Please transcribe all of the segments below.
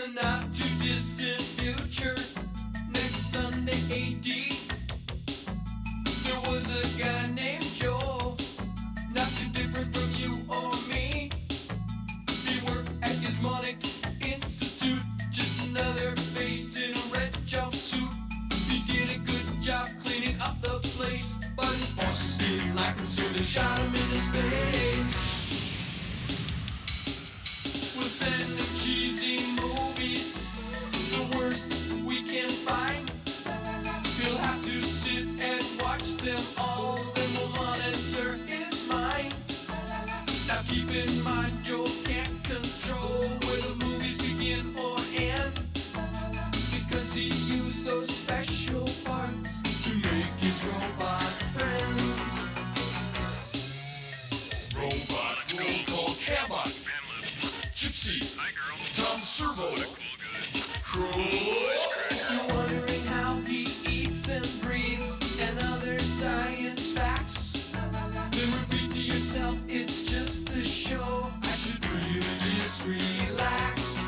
the not too distant future, next Sunday AD, there was a guy named Joel, not too different from you or me. He worked at Gizmonic Institute, just another face in a red jumpsuit. He did a good job cleaning up the place, but his boss didn't like him, so they shot him into space. We'll send him cheesy movies, the worst we can find. He'll have to sit and watch them all, then we'll monitor his mind. Now keep in mind, Joel can't control where the movies begin or end, because he used those special parts to make his robot friends. Robot roll call Cabot, Gypsy, Tom Servo, Crow. If you're wondering how he eats and breathes and other science facts, then repeat to yourself, it's just the show. I should really just relax.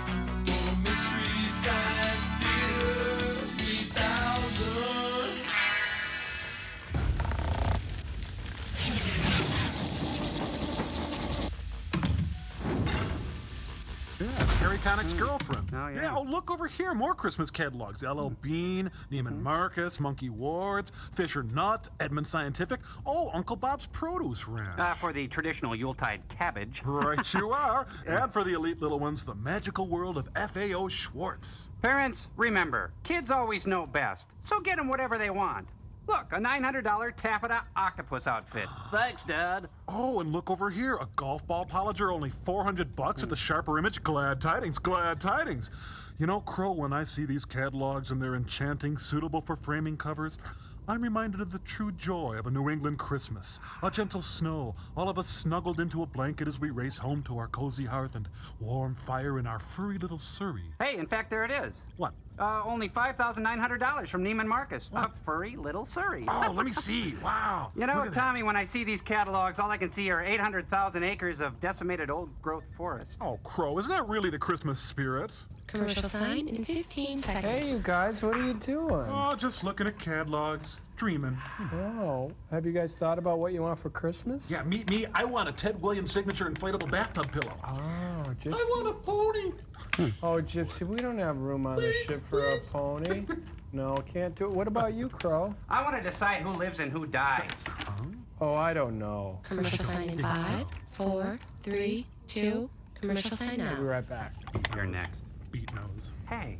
For Mystery Science Theater 3000. Yeah, it's Harry Connick's girlfriend. Oh, yeah. Oh, look over here. More Christmas catalogs. L.L. Bean, Neiman Marcus, Monkey Ward's, Fisher Nuts, Edmund Scientific. Oh, Uncle Bob's Produce Ranch. For the traditional Yuletide cabbage. Right you are. And for the elite little ones, the magical world of F.A.O. Schwartz. Parents, remember, kids always know best, so get them whatever they want. Look, a $900 taffeta octopus outfit. Thanks, Dad. Oh, and look over here. A golf ball polisher, only $400 at the Sharper Image. Glad tidings, glad tidings. You know, Crow, when I see these catalogs and they're enchanting, suitable for framing covers, I'm reminded of the true joy of a New England Christmas. A gentle snow, all of us snuggled into a blanket as we race home to our cozy hearth and warm fire in our furry little Surrey. Hey, in fact, there it is. What? Only $5,900 from Neiman Marcus. What? A furry little Surrey. Oh, let me see. Wow. You know, Tommy, when I see these catalogs, all I can see are 800,000 acres of decimated old-growth forest. Oh, Crow, isn't that really the Christmas spirit? Commercial sign in 15 seconds. Hey, you guys, what are you doing? Oh, just looking at catalogs, dreaming. Oh, have you guys thought about what you want for Christmas? Yeah, meet me. I want a Ted Williams signature inflatable bathtub pillow. Oh, Gypsy. I want a pony. Oh, Gypsy, we don't have room on this ship for a pony. No, can't do it. What about you, Crow? I want to decide who lives and who dies. Oh, I don't know. Commercial sign in 5, 4, 3, 2. Commercial sign I'll be now. right back. You're next. Beat nose. Hey.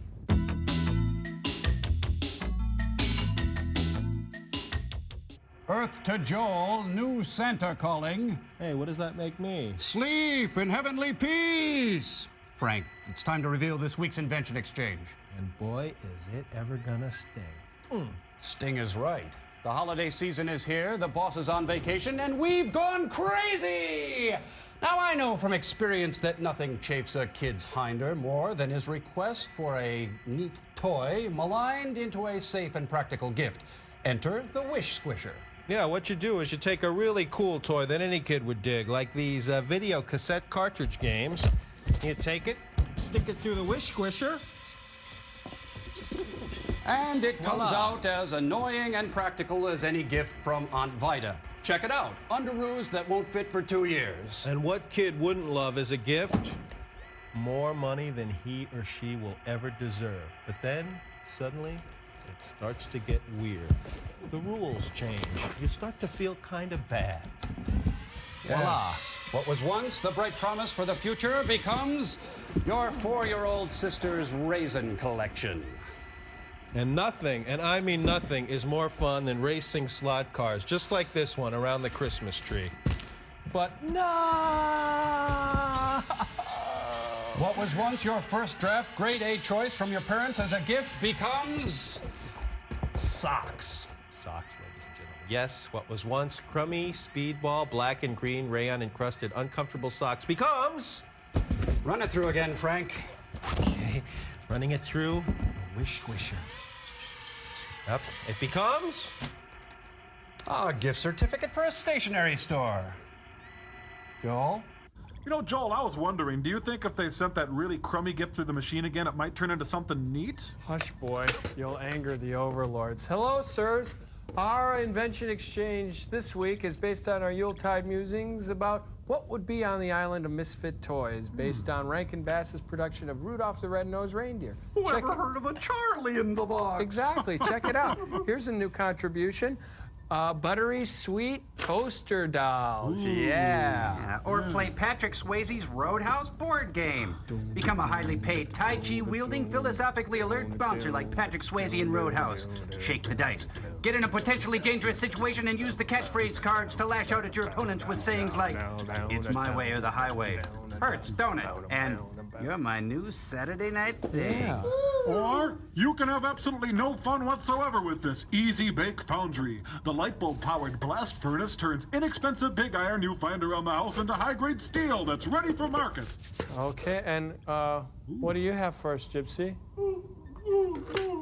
Earth to Joel, new Santa calling. Hey, what does that make me? Sleep in heavenly peace. Frank, it's time to reveal this week's invention exchange. And boy, is it ever gonna sting. Sting is right. The holiday season is here, the boss is on vacation, and we've gone crazy! Now, I know from experience that nothing chafes a kid's hinder more than his request for a neat toy maligned into a safe and practical gift. Enter the Wish Squisher. Yeah, what you do is you take a really cool toy that any kid would dig, like these video cassette cartridge games. You take it, stick it through the Wish Squisher. And it comes Voila. out as annoying and practical as any gift from Aunt Vida. Check it out. Underoos that won't fit for 2 years. And what kid wouldn't love as a gift? More money than he or she will ever deserve. But then, suddenly, it starts to get weird. The rules change. You start to feel kind of bad. Voila. What was once the bright promise for the future becomes your 4-year-old sister's raisin collection. And nothing, and I mean nothing, is more fun than racing slot cars, just like this one around the Christmas tree. But no! What was once your first draft grade A choice from your parents as a gift becomes socks. Socks, ladies and gentlemen. Yes, what was once crummy, speedball, black and green, rayon-encrusted, uncomfortable socks becomes... Run it through again, Frank. Okay, running it through a Wish Squisher. Yep, it becomes... A gift certificate for a stationery store. Joel? You know, Joel, I was wondering, do you think if they sent that really crummy gift through the machine again, it might turn into something neat? Hush, boy. You'll anger the overlords. Hello, sirs. Our invention exchange this week is based on our Yuletide musings about what would be on the island of misfit toys, based on Rankin Bass's production of Rudolph the Red-Nosed Reindeer. Whoever heard of a Charlie in the box? Exactly. Check it out. Here's a new contribution. Buttery sweet toaster dolls. Yeah. Or play Patrick Swayze's Roadhouse board game. Become a highly paid, Tai Chi wielding, philosophically alert bouncer like Patrick Swayze in Roadhouse. Shake the dice. Get in a potentially dangerous situation and use the catchphrase cards to lash out at your opponents with sayings like, "It's my way or the highway." Hurts, don't it? And you're my new Saturday night thing. Yeah. Or you can have absolutely no fun whatsoever with this Easy Bake Foundry. The light bulb powered blast furnace turns inexpensive pig iron you find around the house into high-grade steel that's ready for market. Okay, and what do you have for us, Gypsy?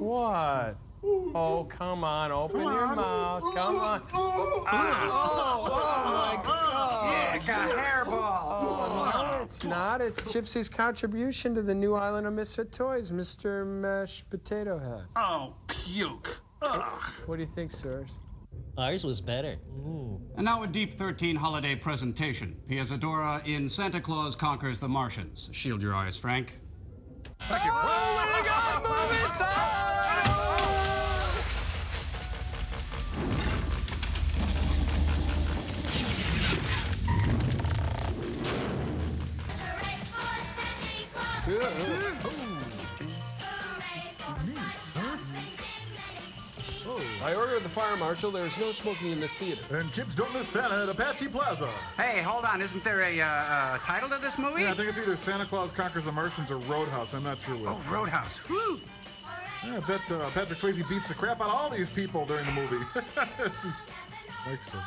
What? Oh, come on, open your mouth. Come on. Oh my God. Yeah, got a hairball. Oh, no, it's not. It's Gypsy's contribution to the new island of misfit toys, Mr. Mashed Potato Head. Oh, puke. Ugh. What do you think, sirs? Ours was better. And now a Deep 13 holiday presentation. Piazzadora in Santa Claus Conquers the Martians. Shield your eyes, Frank. Thank you. Oh, we got movie side! I ordered the fire marshal. There's no smoking in this theater. And kids don't miss Santa at Apache Plaza. Hey, hold on. Isn't there a title to this movie? Yeah, I think it's either Santa Claus Conquers the Martians or Roadhouse. I'm not sure which. Oh, Roadhouse. Woo! Yeah, I bet Patrick Swayze beats the crap out of all these people during the movie. Likes to.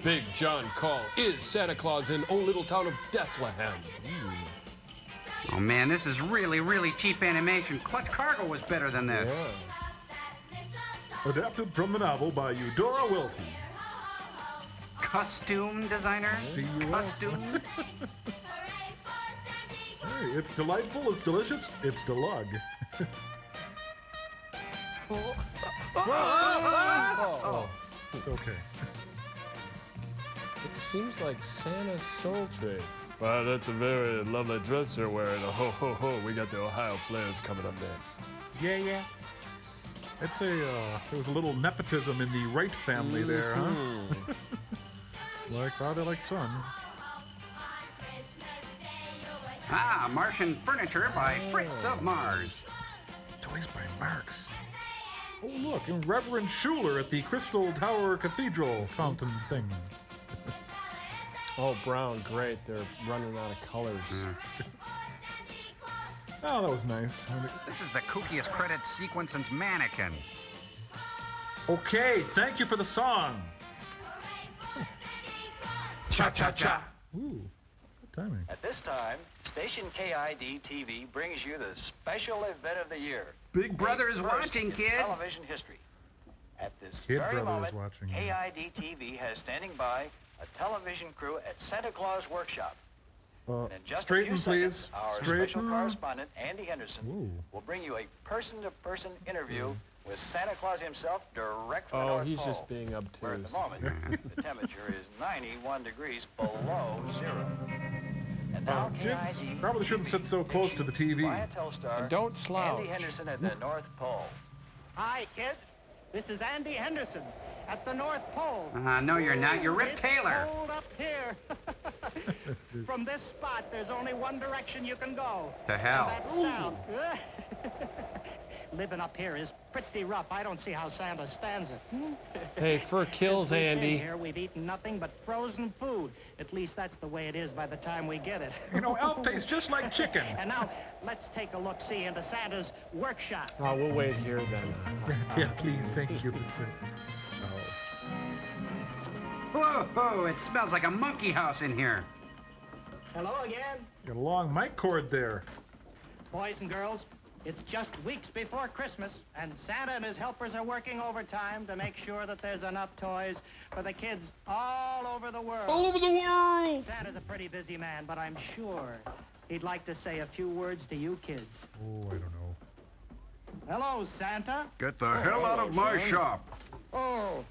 Big John Call is Santa Claus in old little town of Bethlehem. Oh, man, this is really, really cheap animation. Clutch Cargo was better than this. Yeah. Adapted from the novel by Eudora Welty. Costume designer? C.U.S.. Costume? Hey, it's delightful, it's delicious, it's Delug. Oh. It's okay. It seems like Santa's soul trade. Wow, that's a very lovely dress you're wearing. Ho, ho, ho. We got the Ohio players coming up next. Yeah. It's there was a little nepotism in the Wright family there, huh? Like father, like son. Ah, Martian furniture by Fritz of Mars. Toys by Marx. Oh, look, and Reverend Schuler at the Crystal Tower Cathedral fountain thing. Oh, brown, great. They're running out of colors. Oh, that was nice. This is the kookiest credit sequence since Mannequin. Okay, thank you for the song. Cha-cha-cha. Ooh, good timing. At this time, station KID-TV brings you the special event of the year. Big Brother is First watching, in kids. television history. At this Kid very Brother is moment, watching. KID-TV has standing by a television crew at Santa Claus Workshop. And in just a Straighten, few please. seconds, our Straighten. special correspondent, Andy Henderson, Ooh. will bring you a person-to-person interview with Santa Claus himself direct from the Oh, North he's Pole, just being where at obtuse. the moment the temperature is 91 degrees below zero. And now Kids KID probably shouldn't sit so close to the TV. via Telstar, And don't slouch. Andy Henderson at the North Pole. Hi, kids. This is Andy Henderson at the North Pole. No, you're not. You're Rip It's Taylor. cold up here. From this spot, there's only one direction you can go. To hell. That's south. Living up here is pretty rough. I don't see how Santa stands it. Hey, fur kills, Since we've been Andy. here, we've eaten nothing but frozen food. At least that's the way it is by the time we get it. You know, elf tastes just like chicken. And now, let's take a look-see into Santa's workshop. Oh, we'll wait here then. Yeah, please, thank you. Whoa, it smells like a monkey house in here. Hello again, Got a long mic cord there. boys and girls. It's just weeks before Christmas, and Santa and his helpers are working overtime to make sure that there's enough toys for the kids all over the world. All over the world! Santa's a pretty busy man, but I'm sure he'd like to say a few words to you kids. Oh, I don't know. Hello, Santa. Get the hell out of my shop. Oh,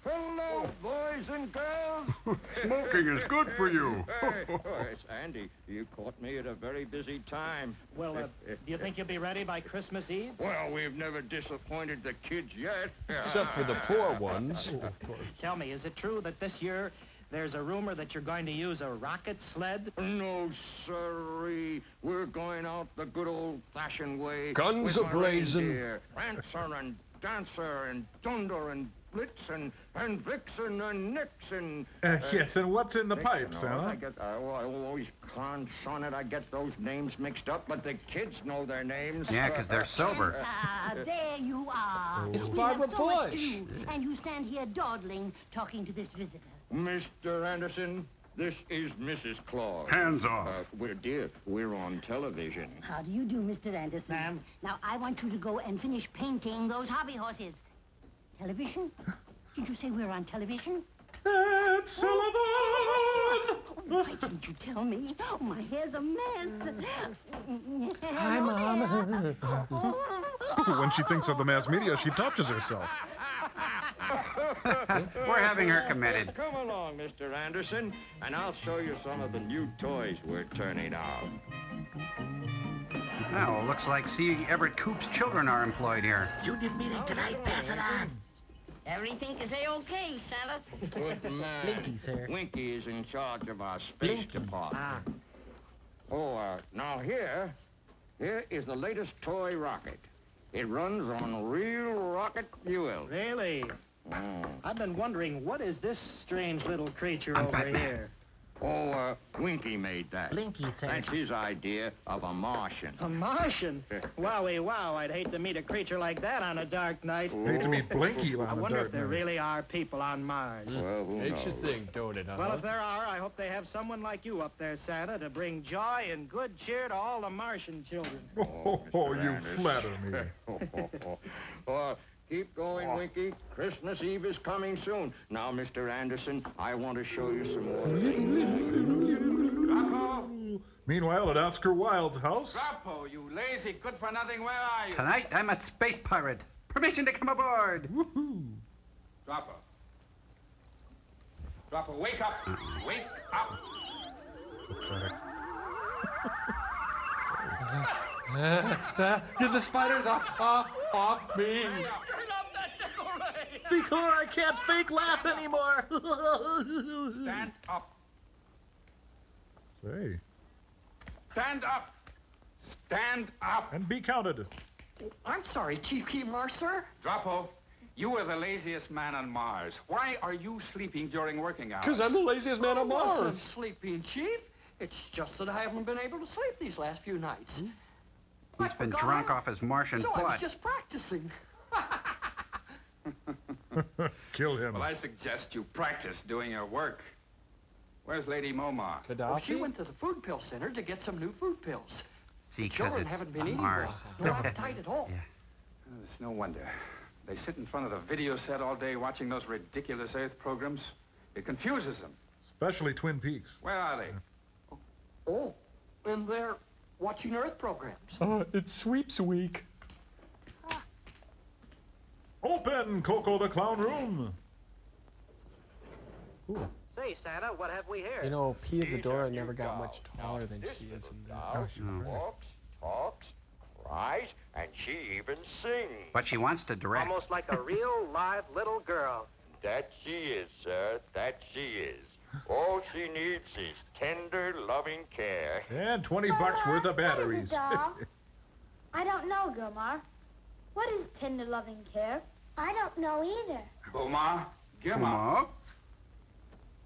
hello, boys and girls. Smoking is good for you. It's Andy. You caught me at a very busy time. Well, do you think you'll be ready by Christmas Eve? Well, we've never disappointed the kids yet. Except for the poor ones. Oh, of course. Tell me, is it true that this year there's a rumor that you're going to use a rocket sled? No, sirree. We're going out the good old-fashioned way. Guns with my a-blazing. reindeer. Prancer and Dancer and Dunder and Blitzen and Vixen and Nixon. Yes, and what's in the pipe, Nixon, Santa? I always conson it. I get those names mixed up, but the kids know their names. Yeah, because they're sober. Ah, there you are. It's We Barbara have so much to Bush. do, and you stand here dawdling, talking to this visitor. Mr. Anderson, this is Mrs. Claus. Hands off. We're on television. How do you do, Mr. Anderson? Ma'am? Now, I want you to go and finish painting those hobby horses. Television? Did you say we're on television? Ed Sullivan! Why didn't you tell me? Oh, my hair's a mess. Hi, Mom. When she thinks of the mass media, she touches herself. We're having her committed. Come along, Mr. Anderson, and I'll show you some of the new toys we're turning out. Oh, looks like C. Everett Koop's children are employed here. Union meeting tonight. Pass it on. Everything is A-OK, Santa. Good man. Blinky, sir. Winky is in charge of our space Blinky. department. Now here is the latest toy rocket. It runs on real rocket fuel. Really? Mm. I've been wondering, what is this strange little creature I'm over Batman. here? Winky made that. Blinky, sir. That's his idea of a Martian. A Martian? Wowie wow, I'd hate to meet a creature like that on a dark night. Hate to meet Blinky on I a wonder dark if there night. really are people on Mars. Well, who Makes you knows? think, don't it, huh? Well, if there are, I hope they have someone like you up there, Santa, to bring joy and good cheer to all the Martian children. Oh, Mr. you Anderson. flatter me. Keep going, Winky. Christmas Eve is coming soon. Now, Mr. Anderson, I want to show you some more. Meanwhile, at Oscar Wilde's house. Drapo, you lazy good-for-nothing, where are you? Tonight, I'm a space pirate. Permission to come aboard. Drapo. Drapo, wake up! Wake up! Get the spiders off me. Turn up that decoration! Before I can't fake laugh anymore. Stand up. Say, Stand up. Stand up. and be counted. I'm sorry, Chief Keemar, sir. Drapo, you are the laziest man on Mars. Why are you sleeping during working hours? Because I'm the laziest man on I wasn't Mars. sleeping, Chief. It's just that I haven't been able to sleep these last few nights. He's been drunk off his Martian So I was blood. just practicing. Kill him. Well, I suggest you practice doing your work. Where's Lady Momar? Well, she Gaddafi? went to the food pill center to get some new food pills. See, because Children it's haven't been eating Mars. well. No appetite at all. Yeah. Oh, it's no wonder. They sit in front of the video set all day watching those ridiculous Earth programs. It confuses them. Especially Twin Peaks. Where are they? Oh, and they're watching Earth programs. It's sweeps week. Open, Coco the Clown Room. Cool. Say, Santa, what have we here? You know, Piazzadora never got much taller than she is in this. Walks, talks, cries, and she even sings. But she wants to direct. Almost like a real live little girl. That she is, sir. That she is. All she needs is tender, loving care. And 20 bucks worth of batteries. I don't know, Gilmar. What is tender loving care? I don't know either. Omar? Gilmar? Kumo?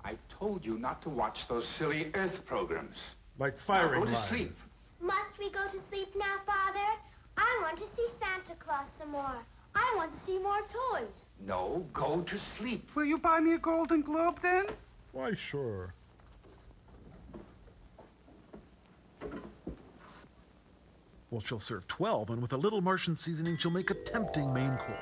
I told you not to watch those silly Earth programs. Like Now firing go to line. sleep. Must we go to sleep now, Father? I want to see Santa Claus some more. I want to see more toys. No, go to sleep. Will you buy me a Golden Globe then? Why, sure. Well, she'll serve 12, and with a little Martian seasoning, she'll make a tempting main course.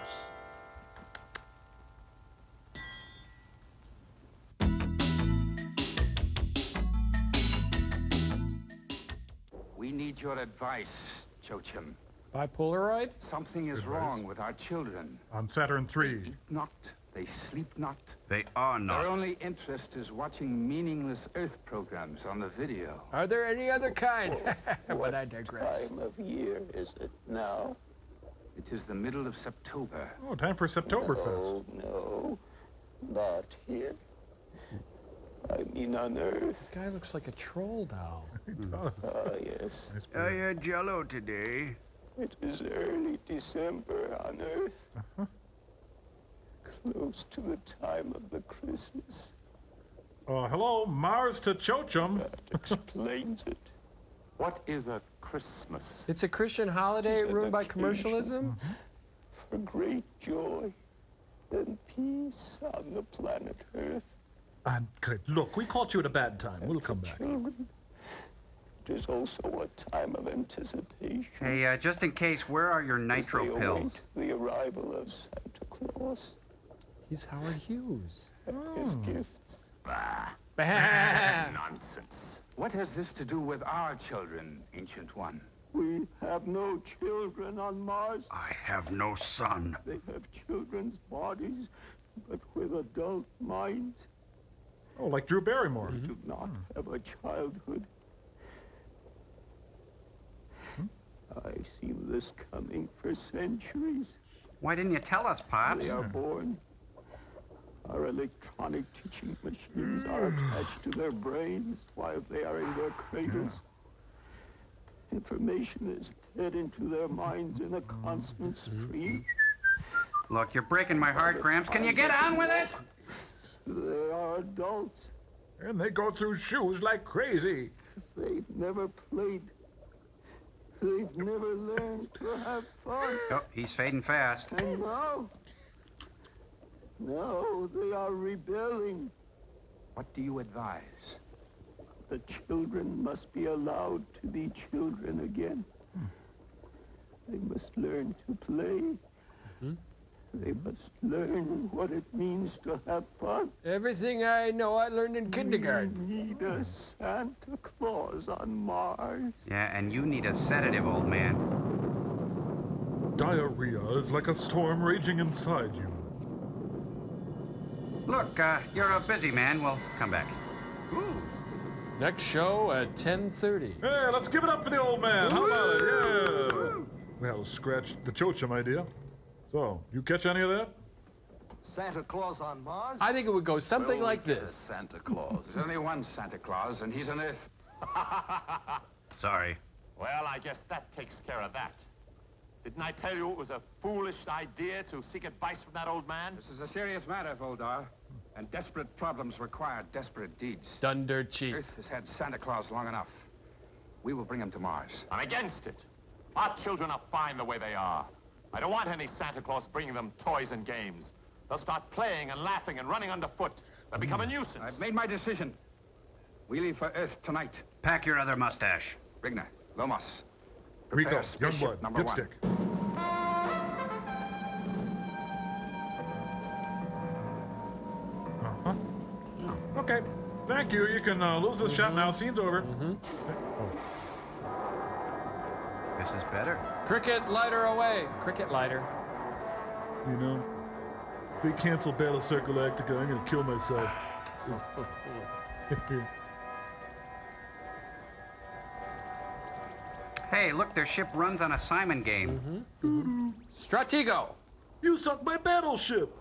We need your advice, Chochim. Bipolaroid? Something is wrong with our children. On Saturn III. They eat not, they sleep not. They are not. Their only interest is watching meaningless Earth programs on the video. Are there any other kind? But I digress. Time of year is it now? It is the middle of September. Oh, time for Septoberfest. No, not here. I mean on Earth. The guy looks like a troll doll. He does. Ah, yes. I had Jell-O today. It is early December on Earth. Close to the time of the Christmas. Hello, Mars to Chochum. That explains it. What is a Christmas? It's a Christian holiday ruined by commercialism? For great joy and peace on the planet Earth. Good. Look, we caught you at a bad time. We'll come back. Children, it is also a time of anticipation. Hey, just in case, where are your nitro as they pills? await the arrival of Santa Claus. He's Howard Hughes. His gifts. Bah. Nonsense. What has this to do with our children, Ancient One? We have no children on Mars. I have no son. They have children's bodies, but with adult minds. Oh, like Drew Barrymore. They do not have a childhood. I've seen this coming for centuries. Why didn't you tell us, Pops? They are born. Our electronic teaching machines are attached to their brains while they are in their cradles. Information is fed into their minds in a constant stream. Look, you're breaking my heart, Gramps. Can you get on with it? They are adults. And they go through shoes like crazy. They've never played. They've never learned to have fun. Oh, he's fading fast. And now they are rebelling. What do you advise? The children must be allowed to be children again. They must learn to play. They must learn what it means to have fun. Everything I know I learned in kindergarten. We need a Santa Claus on Mars. Yeah, and you need a sedative, old man. Diarrhea is like a storm raging inside you. Look, you're a busy man. We'll come back. Ooh. Next show at 10:30. Hey, let's give it up for the old man. How about it? Yeah. Well, scratch the Chochum idea. So, you catch any of that? Santa Claus on Mars? I think it would go something like this. Santa Claus. There's only one Santa Claus, and he's on Earth. Sorry. Well, I guess that takes care of that. Didn't I tell you it was a foolish idea to seek advice from that old man? This is a serious matter, Voldar, and desperate problems require desperate deeds. Dunder cheap. Earth has had Santa Claus long enough. We will bring him to Mars. I'm against it. Our children are fine the way they are. I don't want any Santa Claus bringing them toys and games. They'll start playing and laughing and running underfoot. They'll become a nuisance. I've made my decision. We leave for Earth tonight. Pack your other mustache. Rigna, Lomos. Rico, Prepare Youngblood, spaceship number one. Dipstick. Okay, thank you. You can lose this shot now. Scene's over. This is better. Cricket lighter away. Cricket lighter. You know, if they cancel Battlestar Galactica, I'm gonna kill myself. Hey, look, their ship runs on a Simon game. Stratego. You sunk my battleship.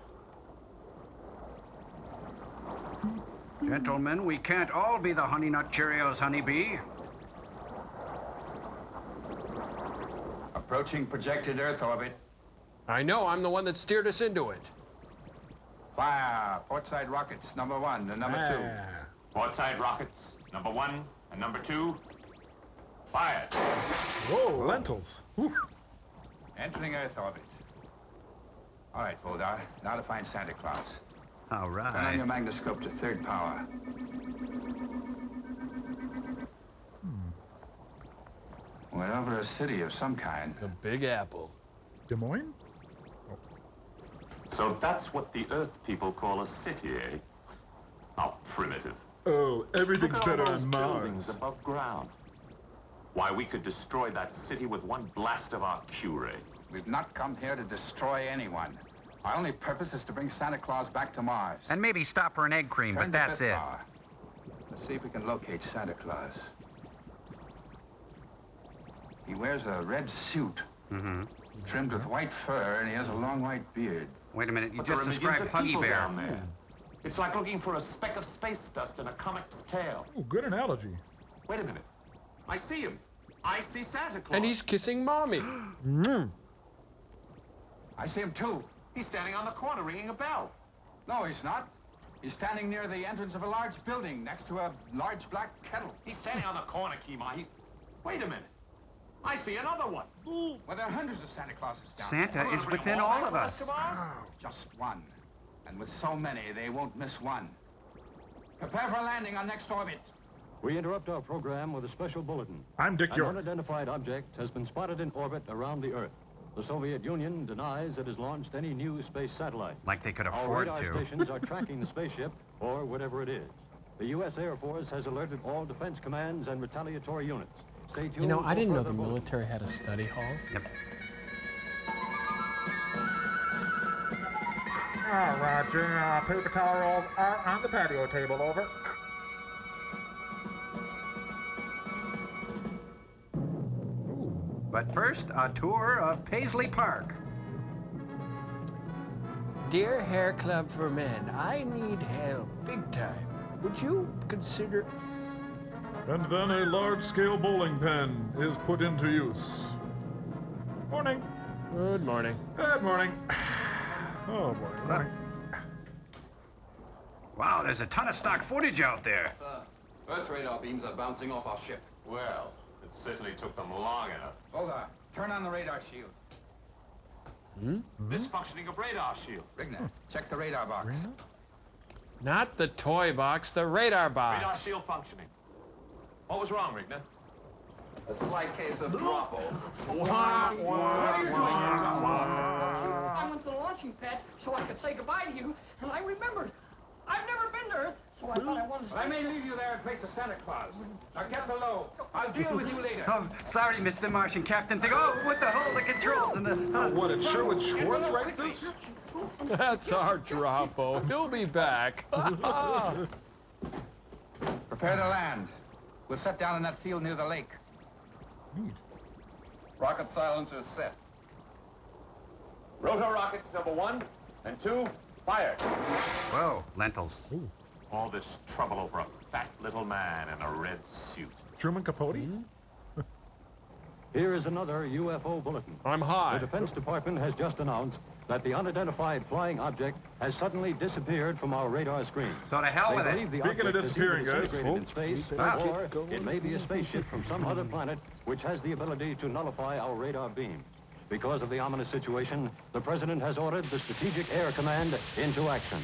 Gentlemen, we can't all be the Honey Nut Cheerios honeybee. Approaching projected Earth orbit. I know, I'm the one that steered us into it. Fire. Port side rockets, number one and number two. Port side rockets, number 1 and number 2. Fired. Whoa, lentils. Whew. Entering Earth orbit. All right, Voldar. Now to find Santa Claus. All Turn on right. your magnascope to third power. Went over a city of some kind. The Big Apple. Des Moines? So that's what the Earth people call a city, eh? How primitive. Oh, everything's Look at better all those on buildings Mars. above ground. Why, we could destroy that city with one blast of our Q-ray. We've not come here to destroy anyone. Our only purpose is to bring Santa Claus back to Mars. And maybe stop for an egg cream, Turn but to that's fifth it. hour. Let's see if we can locate Santa Claus. He wears a red suit, trimmed with white fur, and he has a long white beard. Wait a minute, you But there just are millions described of Huggy people Bear. down there. It's like looking for a speck of space dust in a comic's tail. Ooh, good analogy. Wait a minute. I see him. I see Santa Claus. And he's kissing Mommy. I see him too. He's standing on the corner ringing a bell. No, he's not. He's standing near the entrance of a large building next to a large black kettle. He's standing on the corner, Kima. He's... Wait a minute. I see another one. Well, there are hundreds of Santa Clauses down Santa there. is within all of us. Just one. And with so many, they won't miss one. Prepare for landing on next orbit. We interrupt our program with a special bulletin. I'm Dick York. An unidentified object has been spotted in orbit around the Earth. The Soviet Union denies it has launched any new space satellite. Like they could Our afford radar to. stations are tracking the spaceship, or whatever it is. The U.S. Air Force has alerted all defense commands and retaliatory units. Stay tuned. You know, I for didn't know further the bulletins. military had a study hall. Yep. All right, Jim, paper towel rolls are on the patio table, over. But first, a tour of Paisley Park. Dear Hair Club for Men, I need help big time. Would you consider... And then a large-scale bowling pin is put into use. Morning. Good morning. Good morning. Oh, boy. Morning. Wow, there's a ton of stock footage out there. Earth radar beams are bouncing off our ship. Well, it certainly took them long enough. Hold on. Turn on the radar shield. Misfunctioning of radar shield. Rigner, check the radar box. Not the toy box, the radar box. Radar shield functioning. What was wrong, Rigner? A slight case of Droppo. I went to the launching pad so I could say goodbye to you, and I remembered. I've never been to Earth, so I thought I wanted to I may leave you there in place of Santa Claus. Now get below. I'll deal with you later. Oh, sorry, Mr. Martian Captain. Oh, what the hell? The controls and the... What, did Sherwood Schwartz write this? That's our Droppo. He'll be back. Prepare to land. We'll set down in that field near the lake. Rocket silencers set. Rotor rockets number 1 and 2, fired. Whoa, lentils. Ooh. All this trouble over a fat little man in a red suit. Truman Capote? Here is another UFO bulletin. I'm high. The Defense Department has just announced that the unidentified flying object has suddenly disappeared from our radar screen. So to hell They with believe it. the Speaking of object is disappearing, either guys. disintegrated in space, Ah. or it may be a spaceship from some other planet which has the ability to nullify our radar beams. Because of the ominous situation, the President has ordered the Strategic Air Command into action.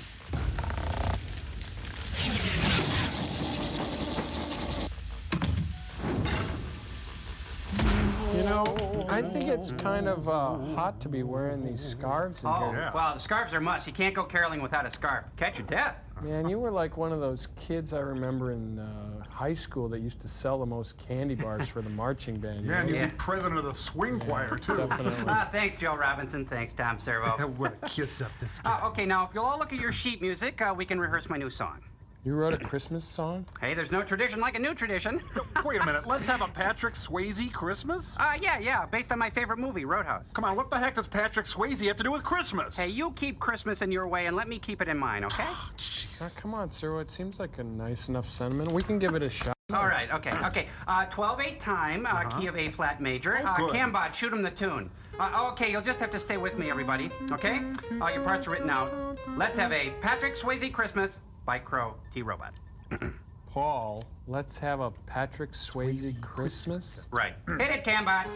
You know, I think it's kind of hot to be wearing these scarves in Oh, here. well, the scarves are must. You can't go caroling without a scarf. Catch your death. Man, you were like one of those kids I remember in high school that used to sell the most candy bars for the marching band. Yeah, and you'd Yeah. be president of the swing choir, too. Definitely. Thanks, Joe Robinson. Thanks, Tom Servo. What a kiss up this guy. Okay, now, if you'll all look at your sheet music, we can rehearse my new song. You wrote a Christmas song? Hey, there's no tradition like a new tradition. Wait a minute, let's have a Patrick Swayze Christmas? Yeah, based on my favorite movie, Roadhouse. Come on, what the heck does Patrick Swayze have to do with Christmas? Hey, you keep Christmas in your way and let me keep it in mine, okay? Come on, sir. It seems like a nice enough sentiment. We can give it a shot. All right, okay. 12/8 time, key of A flat major. Oh, good. Cambot, shoot him the tune. Okay, you'll just have to stay with me, everybody, okay? Your parts are written out. Let's have a Patrick Swayze Christmas by Crow T. Robot. Paul, let's have a Patrick Swayze Christmas? Right. Hit it, Cambot.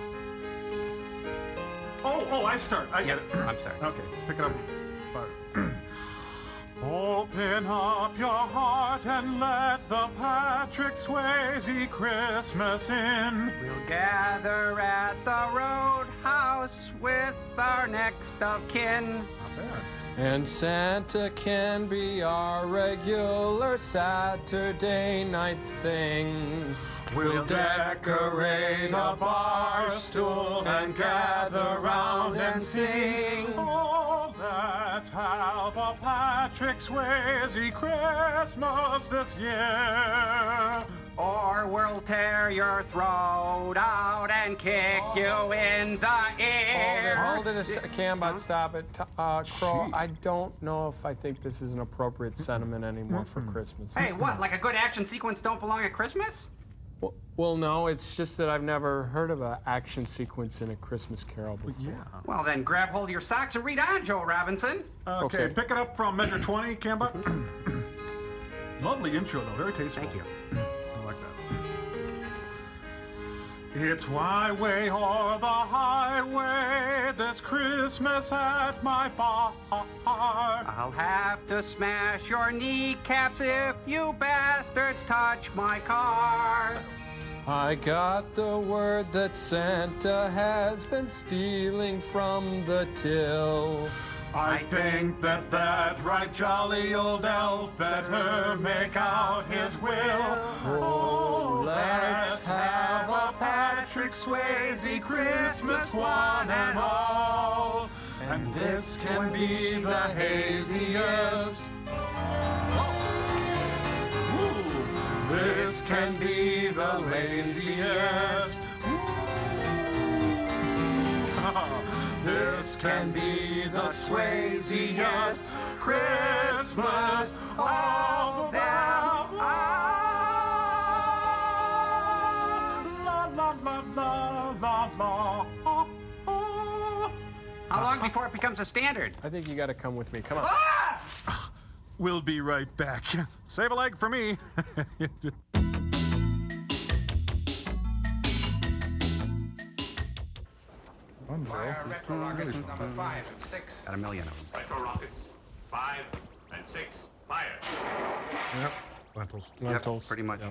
Oh, I start. I get it. I'm sorry. Okay, pick it up. Oh, Open up your heart and let the Patrick Swayze Christmas in. We'll gather at the Roadhouse with our next of kin. Not bad. And Santa can be our regular Saturday night thing. We'll decorate a bar stool and gather round and sing. Oh, let's have a Patrick Swayze Christmas this year. Or we'll tear your throat out and kick you in the ear. Hold it a second. Cambot, stop it. Crow, I don't know if I think this is an appropriate sentiment anymore for Christmas. Hey, what, like a good action sequence don't belong at Christmas? Well, no, it's just that I've never heard of an action sequence in A Christmas Carol before. Yeah. Well, then grab hold of your socks and read on, Joe Robinson. Okay, pick it up from measure 20, Cambot. Lovely intro, though. Very tasteful. Thank you. I like that. It's my way or the highway this Christmas at my bar. I'll have to smash your kneecaps if you bastards touch my car. I got the word that Santa has been stealing from the till. I think that right jolly old elf better make out his will. Oh, let's have a Patrick Swayze Christmas one and all. And this can be the haziest. This can be the laziest. This can be the Swayziest Christmas of them all. How long before it becomes a standard? I think you got to come with me. Come on. We'll be right back. Save a leg for me. Fire retro rockets number 5 and 6. Got a million of them. Retro rockets, 5 and 6, fire. Yep. Lentils. Yep, pretty much.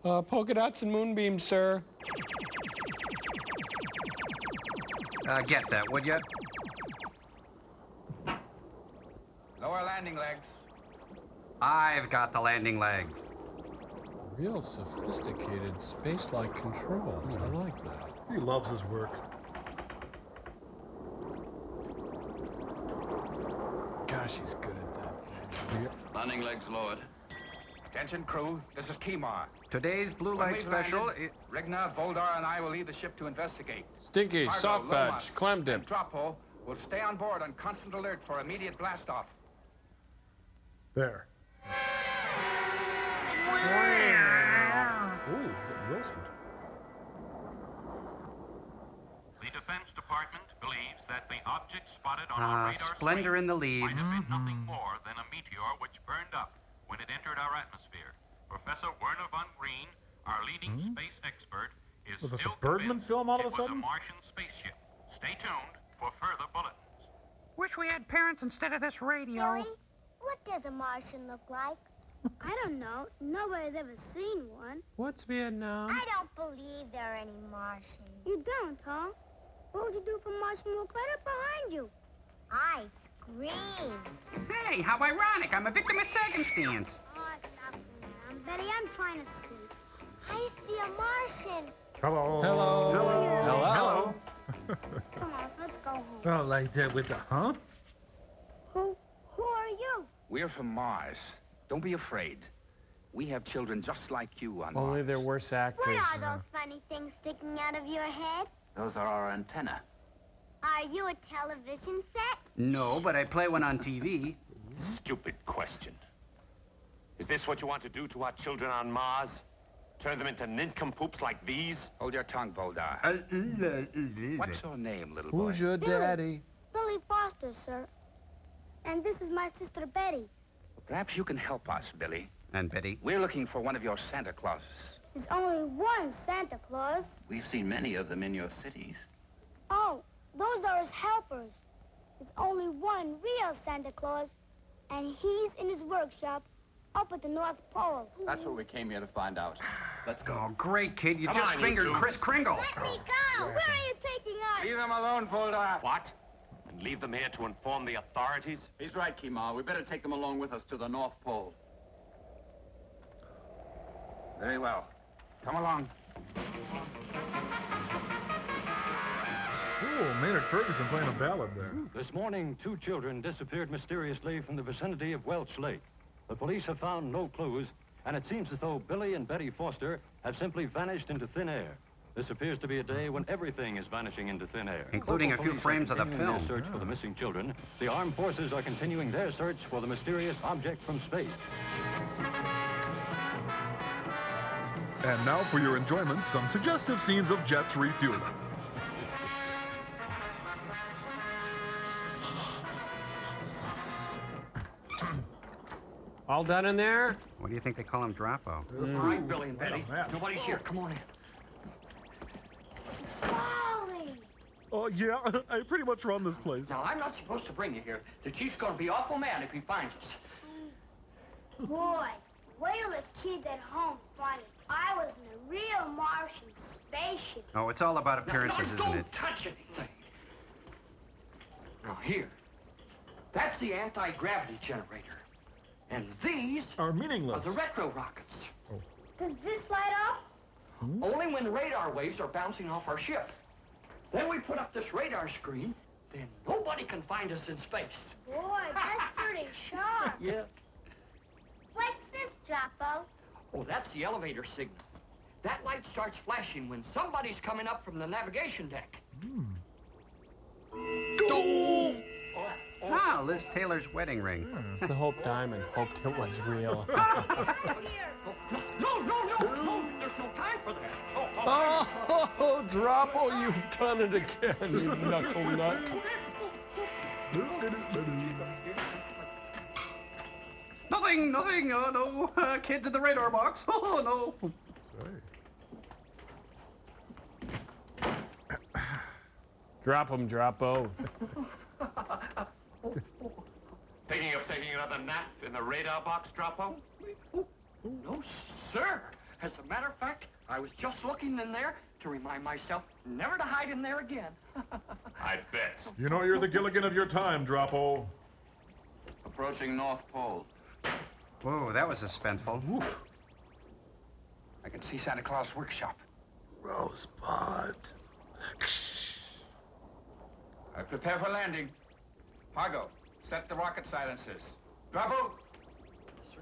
Polka dots and moonbeams, sir. Get that, would you? Lower landing legs. I've got the landing legs. Real sophisticated space-like controls. I like that. He loves his work. Gosh, he's good at that thing. Landing legs lowered. Attention, crew. This is Kemar. Today's blue light special. Regna, Voldar, and I will leave the ship to investigate. Stinky, Cargo, soft badge, Lomas, clemmed him. and Dropo will stay on board on constant alert for immediate blast-off. There. Ooh, getting roasted. The Defense Department believes that the object spotted on our radar Splendor in the screen might leaves. have been nothing more than a meteor which burned up when it entered our atmosphere. Professor Werner von Green, our leading space expert, is Was this still a Birdman convinced film all of a it was a sudden? Martian spaceship. Stay tuned for further bulletins. Wish we had parents instead of this radio. Billy, what does a Martian look like? I don't know. Nobody's ever seen one. What's Vietnam? I don't believe there are any Martians. You don't, huh? What would you do if a Martian walked right up behind you? I scream. Hey, how ironic. I'm a victim of circumstance. Oh, enough now. Betty, I'm trying to sleep. I see a Martian. Hello. Hello. Hello. Come on, let's go home. Oh, like that with the huh? Who are you? We're from Mars. Don't be afraid. We have children just like you on Only Mars. they're worse actors. What are those funny things sticking out of your head? Those are our antenna. Are you a television set? No, but I play one on TV. Stupid question. Is this what you want to do to our children on Mars? Turn them into nincompoops like these? Hold your tongue, Voldar. What's your name, little boy? Who's your daddy? Billy Foster, sir. And this is my sister Betty. Perhaps you can help us, Billy. And Betty? We're looking for one of your Santa Clauses. There's only one Santa Claus. We've seen many of them in your cities. Oh, those are his helpers. There's only one real Santa Claus. And he's in his workshop up at the North Pole. That's what we came here to find out. Let's go. Oh, great, kid. You Come just on, you fingered two. Kris Kringle. Let me go! Where are you taking us? Leave them alone, Bulldog. What? And leave them here to inform the authorities? He's right, Kemal. We better take them along with us to the North Pole. Very well. Come along. Ooh, Maynard Ferguson playing a ballad there. This morning, 2 children disappeared mysteriously from the vicinity of Welch Lake. The police have found no clues, and it seems as though Billy and Betty Foster have simply vanished into thin air. This appears to be a day when everything is vanishing into thin air. Including a few Local police are frames of the continuing film. their search for the missing children. The armed forces are continuing their search for the mysterious object from space. And now for your enjoyment, some suggestive scenes of jets refueling. All done in there? What do you think they call him, Droppo? All right, Billy and Betty. Nobody's here. Come on in. Wally! Oh, yeah, I pretty much run this place. Now, I'm not supposed to bring you here. The chief's going to be awful mad if he finds us. Boy, wait till the kids at home find it. I was in a real Martian spaceship. Oh, it's all about appearances, now, isn't don't it? touch anything. Now, here. That's the anti-gravity generator. And these are meaningless. Are the retro rockets. Does this light up? Only when the radar waves are bouncing off our ship. Then we put up this radar screen, then nobody can find us in space. Boy, that's pretty sharp. Yeah. What's this, Droppo? Oh, that's the elevator signal. That light starts flashing when somebody's coming up from the navigation deck. Ah, Liz Taylor's wedding ring. It's the Hope Diamond. Hoped it was real. No, there's no time for that. Oh, Droppo, you've done it again, you knuckle nut. Nothing. Oh, no. Kids in the radar box. Oh, no. Drop him, Droppo. Thinking of taking another nap in the radar box, Droppo? No, sir. As a matter of fact, I was just looking in there to remind myself never to hide in there again. I bet. You know you're the Gilligan of your time, Droppo. Approaching North Pole. Whoa, that was suspenseful. I can see Santa Claus' workshop. Rosebud. I prepare for landing. Hargo, set the rocket silencers. Bravo!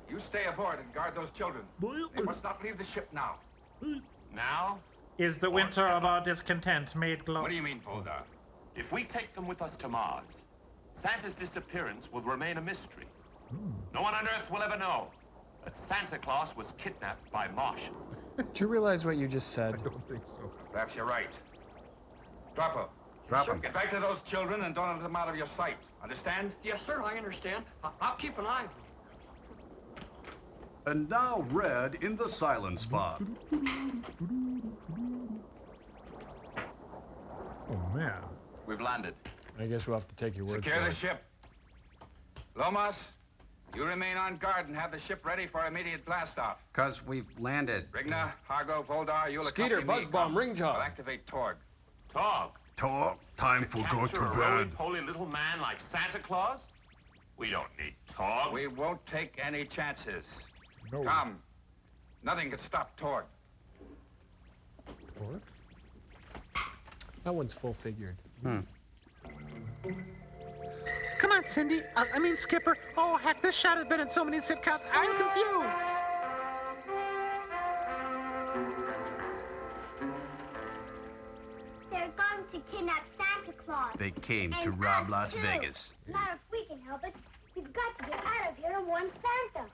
You stay aboard and guard those children. They must not leave the ship now. Now? Is the winter of our discontent made glow? What do you mean, Bulldog? If we take them with us to Mars, Santa's disappearance will remain a mystery. No one on Earth will ever know that Santa Claus was kidnapped by Martians. Do you realize what you just said? I don't think so. Perhaps you're right. Droppo. Drop him. Get back to those children and don't let them out of your sight. Understand? Yes, sir, I understand. I'll keep an eye on them. And now Red in the silent spot. Oh, man. We've landed. I guess we'll have to take your word Secure for the it. ship. Lomas, you remain on guard and have the ship ready for immediate blast-off. Because we've landed. Rigna, Hargo, Voldar, you'll Skeeter, accompany me. Buzzbomb, ring job. I'll activate Torg. Torg? Talk. Time for go to Capture a roly bed. poly little man like Santa Claus? We don't need Torg. We won't take any chances. No. Come. Nothing can stop Torg. Torg? That one's full-figured. Come on, Cindy. Skipper. Oh, heck, this shot has been in so many sitcoms. I'm confused. They're going to kidnap Santa Claus. They came to And rob us, Las too. Vegas. Not if we can help it. We've got to get out of here and warn Santa.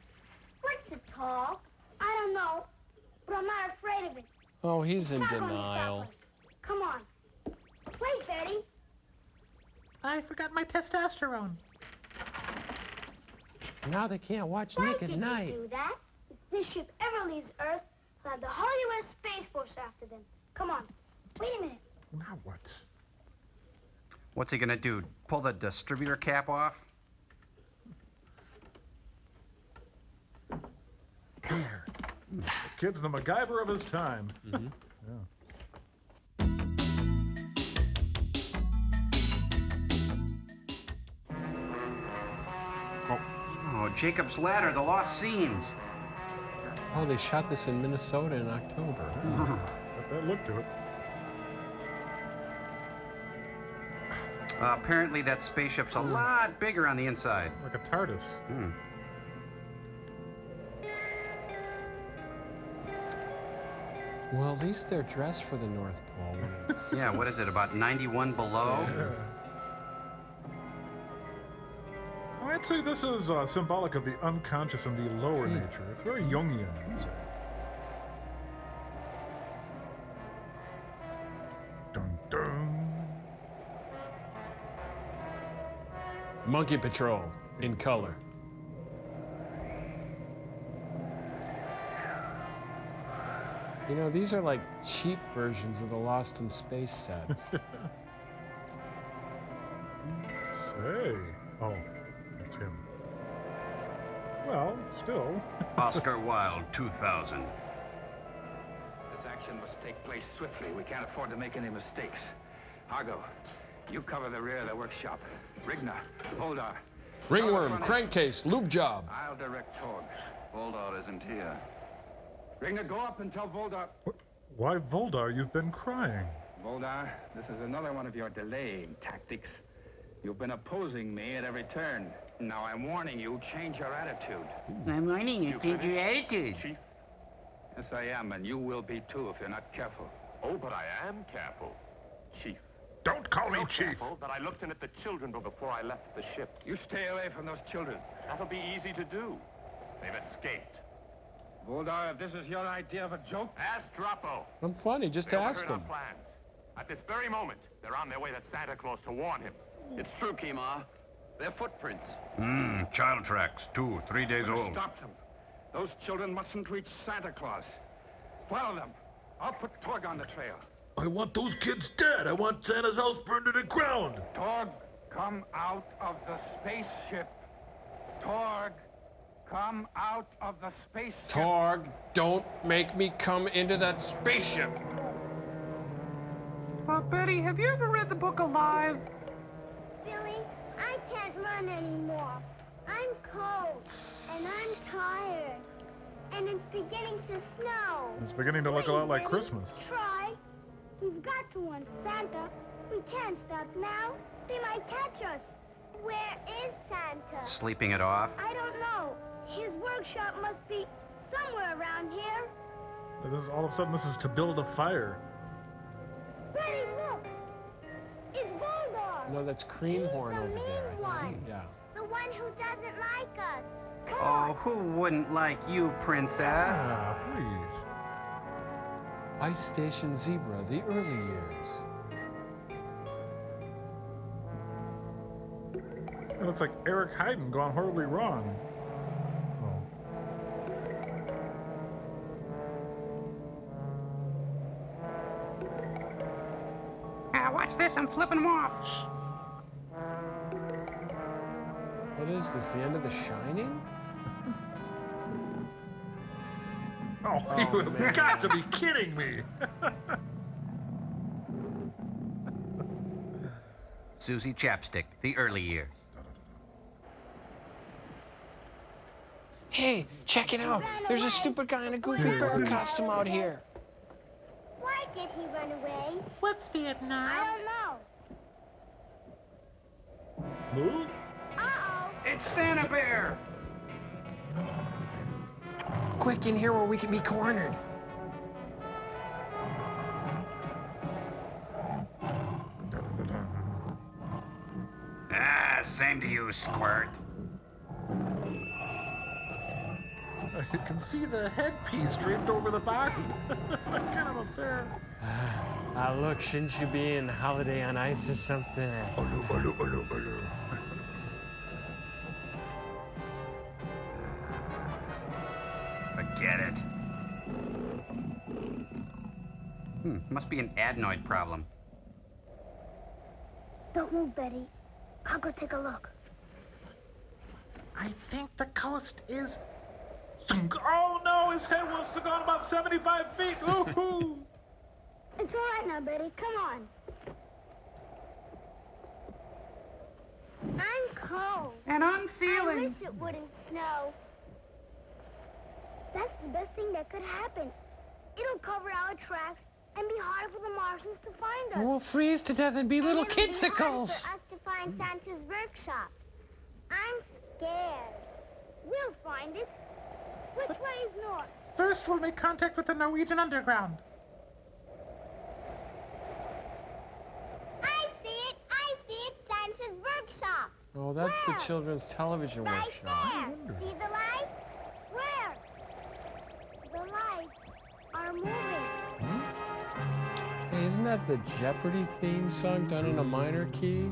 What's it, Tall? I don't know, but I'm not afraid of it. Oh, he's in It's not going to stop denial. us. Come on. Wait, Betty. I forgot my testosterone. Now they can't watch Why Nick did at you night. do that? If this ship ever leaves Earth, I'll have the whole U.S. Space Force after them. Come on. Wait a minute. Now what? What's he gonna do? Pull the distributor cap off? The kid's the MacGyver of his time. Mm-hmm. Oh, Jacob's Ladder, the lost scenes. Oh, they shot this in Minnesota in October. Got that look to it. Apparently that spaceship's a lot bigger on the inside. Like a TARDIS. Well, at least they're dressed for the North Pole. Yeah, what is it, about 91 below? Yeah. I'd say this is symbolic of the unconscious and the lower nature. It's very Jungian, I'd say. Dun dun. Monkey Patrol in color. You know, these are like cheap versions of the Lost in Space sets. Say. Oh, that's him. Well, still. Oscar Wilde, 2000. This action must take place swiftly. We can't afford to make any mistakes. Argo, you cover the rear of the workshop. Rigna, Voldar. Ringworm, crankcase, lube job. I'll direct Torg. Voldar isn't here. Rigna, go up and tell Voldar. Why, Voldar, you've been crying. Voldar, this is another one of your delaying tactics. You've been opposing me at every turn. Now I'm warning you, change your attitude. I'm warning you, change your attitude. Chief? Yes, I am, and you will be too if you're not careful. Oh, but I am careful, Chief. Don't call me So Chief. careful that I looked in at the children before I left the ship. You stay away from those children. That'll be easy to do. They've escaped. Voldar, if this is your idea of a joke... Ask Drapo. I'm funny, just They ask overheard him. our plans. At this very moment, they're on their way to Santa Claus to warn him. It's true, Kima. They're footprints. Child tracks, 2, 3 days old. Stop them. Those children mustn't reach Santa Claus. Follow them. I'll put Torg on the trail. I want those kids dead. I want Santa's house burned to the ground. Torg, come out of the spaceship. Torg, come out of the spaceship. Torg, don't make me come into that spaceship. Betty, have you ever read the book Alive? Billy, I can't run anymore. I'm cold, and I'm tired. And it's beginning to snow. It's beginning to look a lot like Billy, Christmas. Try. We've got to warn Santa. We can't stop now. They might catch us. Where is Santa? Sleeping it off. I don't know. His workshop must be somewhere around here. All of a sudden, this is to build a fire. Betty, look! It's Voldar! No, that's Creamhorn over there, I one. think. Yeah. The one who doesn't like us. Come Oh, on. who wouldn't like you, princess? Ah, please. Ice Station Zebra, the early years. It looks like Eric Hayden gone horribly wrong. Watch this, I'm flipping them off. Shh. What is this, the end of The Shining? Oh, you have got to be kidding me. Susie Chapstick, the early years. Hey, check it out. There's a stupid guy in a goofy bear costume out here. Why did he run away? What's Vietnam? I don't know. Ooh. Uh-oh. It's Santa Bear! Quick, in here where we can be cornered. Same to you, Squirt. You can see the headpiece draped over the body. Kind of a bear. Look, shouldn't you be in Holiday on Ice or something? Aloo. Forget it. Must be an adenoid problem. Don't move, Betty. I'll go take a look. I think the coast is Oh no, his head must have gone about 75 feet. Ooh. It's all right now, Betty. Come on. I'm cold. And I'm feeling. I wish it wouldn't snow. That's the best thing that could happen. It'll cover our tracks and be harder for the Martians to find us. We'll freeze to death and be little And it'll be harder kidsicles. for us to find Santa's workshop. I'm scared. We'll find it. Which way is north? First, we'll make contact with the Norwegian underground. I see it. I see it. Santa's workshop. Oh, that's Where? the children's television Right workshop. there. See the lights? Where? The lights are moving. Hey, isn't that the Jeopardy theme song done in a minor key?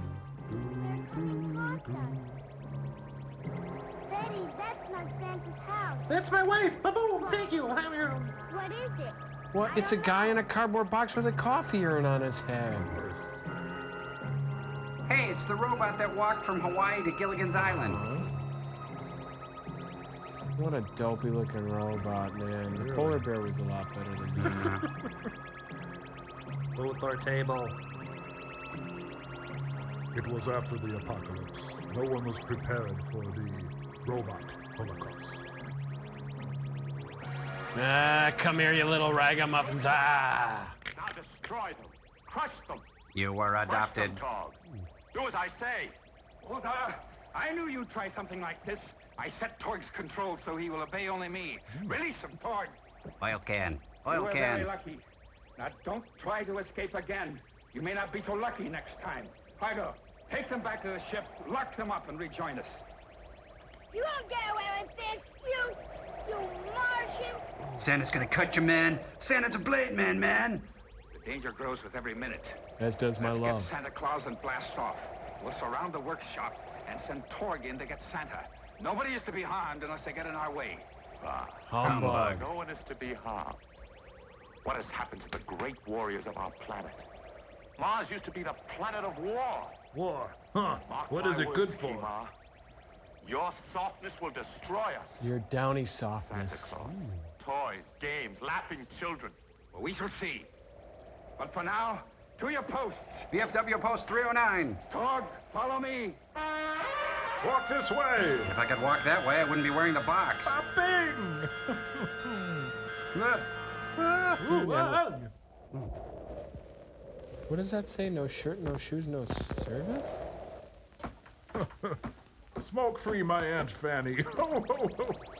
Betty, that's not Santa's house. That's my wife. Ba-boom. Thank you. What is it? Well, it's a guy in a cardboard box with a coffee urn on his head. Hey, it's the robot that walked from Hawaii to Gilligan's Island. What a dopey looking robot, man. The polar bear was a lot better than him. Both our table. It was after the apocalypse. No one was prepared for the robot holocaust. Ah, come here, you little ragamuffins. Ah! Now destroy them. Crush them. You were Crush adopted. them, Tog. Do as I say. Well, I knew you'd try something like this. I set Torg's control so he will obey only me. Release him, Torg. Oil can. You Oil were can. very lucky. Now, don't try to escape again. You may not be so lucky next time. Fargo, take them back to the ship, lock them up, and rejoin us. You won't get away with this, you Martian. Santa's gonna cut you, man. Santa's a blade man. The danger grows with every minute. As does my Let's love. get Santa Claus and blast off. We'll surround the workshop and send Torg in to get Santa. Nobody is to be harmed unless they get in our way. Humbug. No one is to be harmed. What has happened to the great warriors of our planet? Mars used to be the planet of war. War? Huh. Mark What my is it words, good for? Kima. Your softness will destroy us. Your downy softness. Toys, games, laughing children. Well, we shall see. But for now, to your posts. VFW post 309. Torg, follow me. Walk this way. If I could walk that way, I wouldn't be wearing the box. Bing! What does that say? No shirt, no shoes, no service? Smoke free, my Aunt Fanny.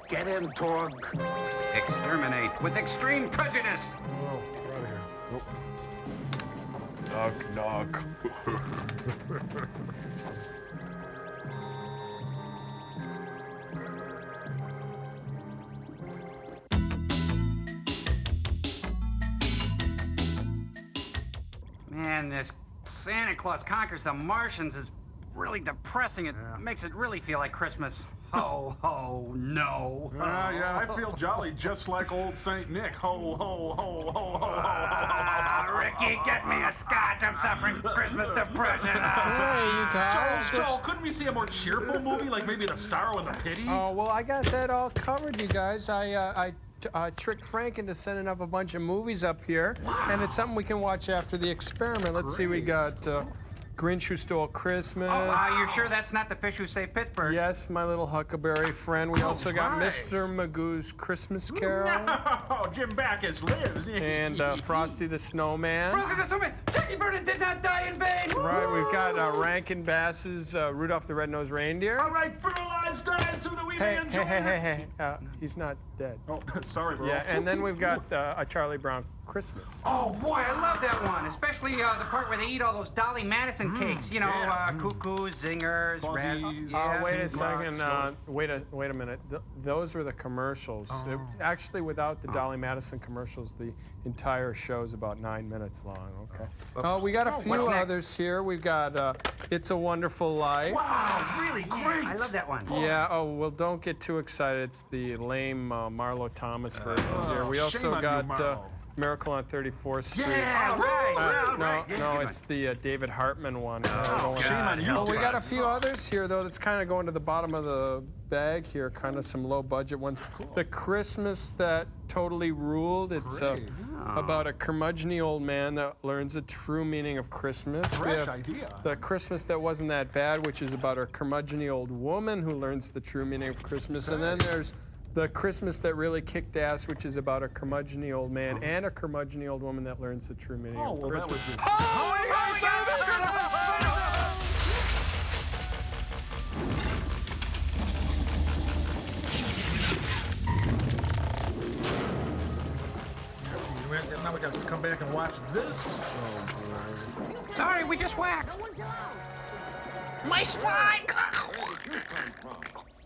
Get in, Torg. Exterminate with extreme prejudice. Oh, out of here. Knock, knock. Man, this Santa Claus conquers the Martians is really depressing. It makes it really feel like Christmas. Ho, ho, no. Yeah, I feel jolly just like old Saint Nick. Ho, ho, ho, ho, ho, ho, ho. Ricky, get me a scotch. I'm suffering Christmas depression. Hey, you guys. Joel, couldn't we see a more cheerful movie, like maybe The Sorrow and the Pity? Oh, well, I got that all covered, you guys. I tricked Frank into sending up a bunch of movies up here, and it's something we can watch after the experiment. Let's see, we got Grinch Who Stole Christmas. Oh, you're sure that's not the fish who saved Pittsburgh? Yes, My Little Huckleberry Friend. We also got Mr. Magoo's Christmas Carol. Oh, Jim Backus lives. And Frosty the Snowman. Frosty the Snowman! Jackie Vernon did not die in vain! Right, we've got Rankin Bass's Rudolph the Red-Nosed Reindeer. All right, Burl Einstein, so that we may enjoy it. Hey. He's not dead. Oh, sorry, bro. Yeah, and then we've got a Charlie Brown Christmas. Oh, boy, I love that one. Especially the part where they eat all those Dolly Madison cakes. You know, cuckoos, zingers, Wait a second. Wait a minute. Those were the commercials. Actually, without the Dolly Madison commercials, the entire show's about 9 minutes long. Okay. We got a few others here. We've got It's a Wonderful Life. Wow, really great. I love that one. Yeah. Oh, well, don't get too excited. It's the lame Marlo Thomas version here. We also got Miracle on 34th Street. Yeah, right. No, That's a no, good it's the David Hartman one. Shame on you. Well, we got a few others here, though, that's kind of going to the bottom of the bag here, kind of some low-budget ones. The Christmas That Totally Ruled. It's about a curmudgeony old man that learns the true meaning of Christmas. Fresh idea. The Christmas That Wasn't That Bad, which is about a curmudgeony old woman who learns the true meaning of Christmas. And then there's The Christmas That Really Kicked Ass, which is about a curmudgeony old man and a curmudgeony old woman that learns the true meaning of Christmas. Now we got to come back and watch this. Sorry, we just waxed. My spine!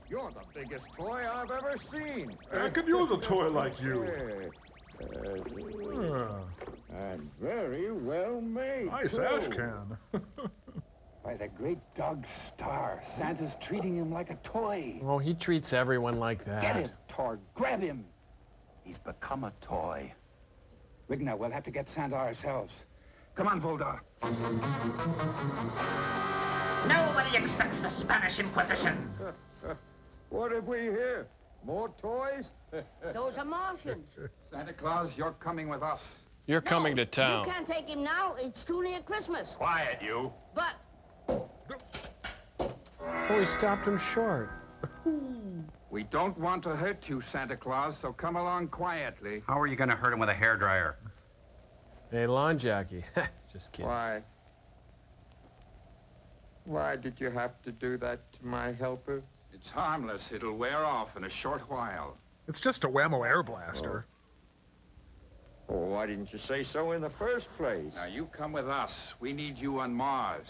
You're the biggest toy I've ever seen. I could use a toy like you. And very well made. Nice too. ash can. By the great dog Star, Santa's treating him like a toy. Oh, he treats everyone like that. Get him, Torg. Grab him. He's become a toy. Rigna, we'll have to get Santa ourselves. Come on, Voldar. Nobody expects the Spanish Inquisition. What have we here? More toys? Those are Martians. Santa Claus, you're coming with us. You're coming to town. You can't take him now. It's too near Christmas. Quiet, you. But Oh, he stopped him short. We don't want to hurt you, Santa Claus, so come along quietly. How are you going to hurt him with a hairdryer? Hey, lawn jockey. Just kidding. Why? Why did you have to do that to my helper? It's harmless. It'll wear off in a short while. It's just a whammo air blaster. Oh, why didn't you say so in the first place? Now, you come with us. We need you on Mars.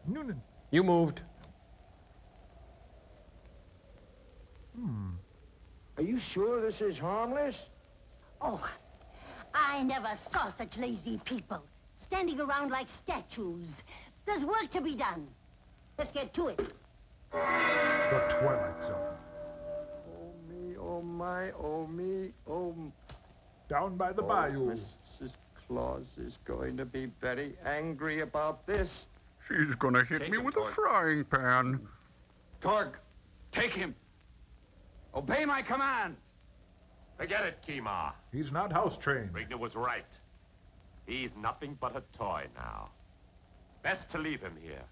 Noonan. You moved. Are you sure this is harmless? oh, I never saw such lazy people standing around like statues. There's work to be done. Let's get to it. The Twilight Zone. Oh, me, oh, my, oh, me, oh... Down by the bayou. Mrs. Claus is going to be very angry about this. She's gonna hit Take me him, with a Torg. frying pan. Torg, take him. Obey my command. Forget it, Kima. He's not house trained. Rigna was right. He's nothing but a toy now. Best to leave him here.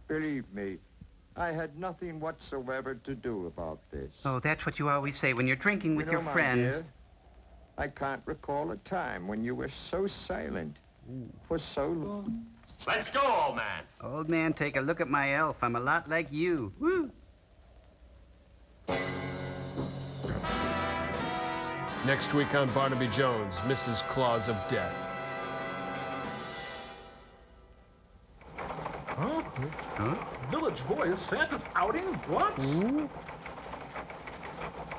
Believe me, I had nothing whatsoever to do about this. Oh, that's what you always say when you're drinking with You know, your my friends. dear, I can't recall a time when you were so silent for so long. Let's go, old man. Old man, take a look at my elf. I'm a lot like you. Woo! Next week on Barnaby Jones, Mrs. Claus of Death. Huh? Village Voice? Santa's outing? What?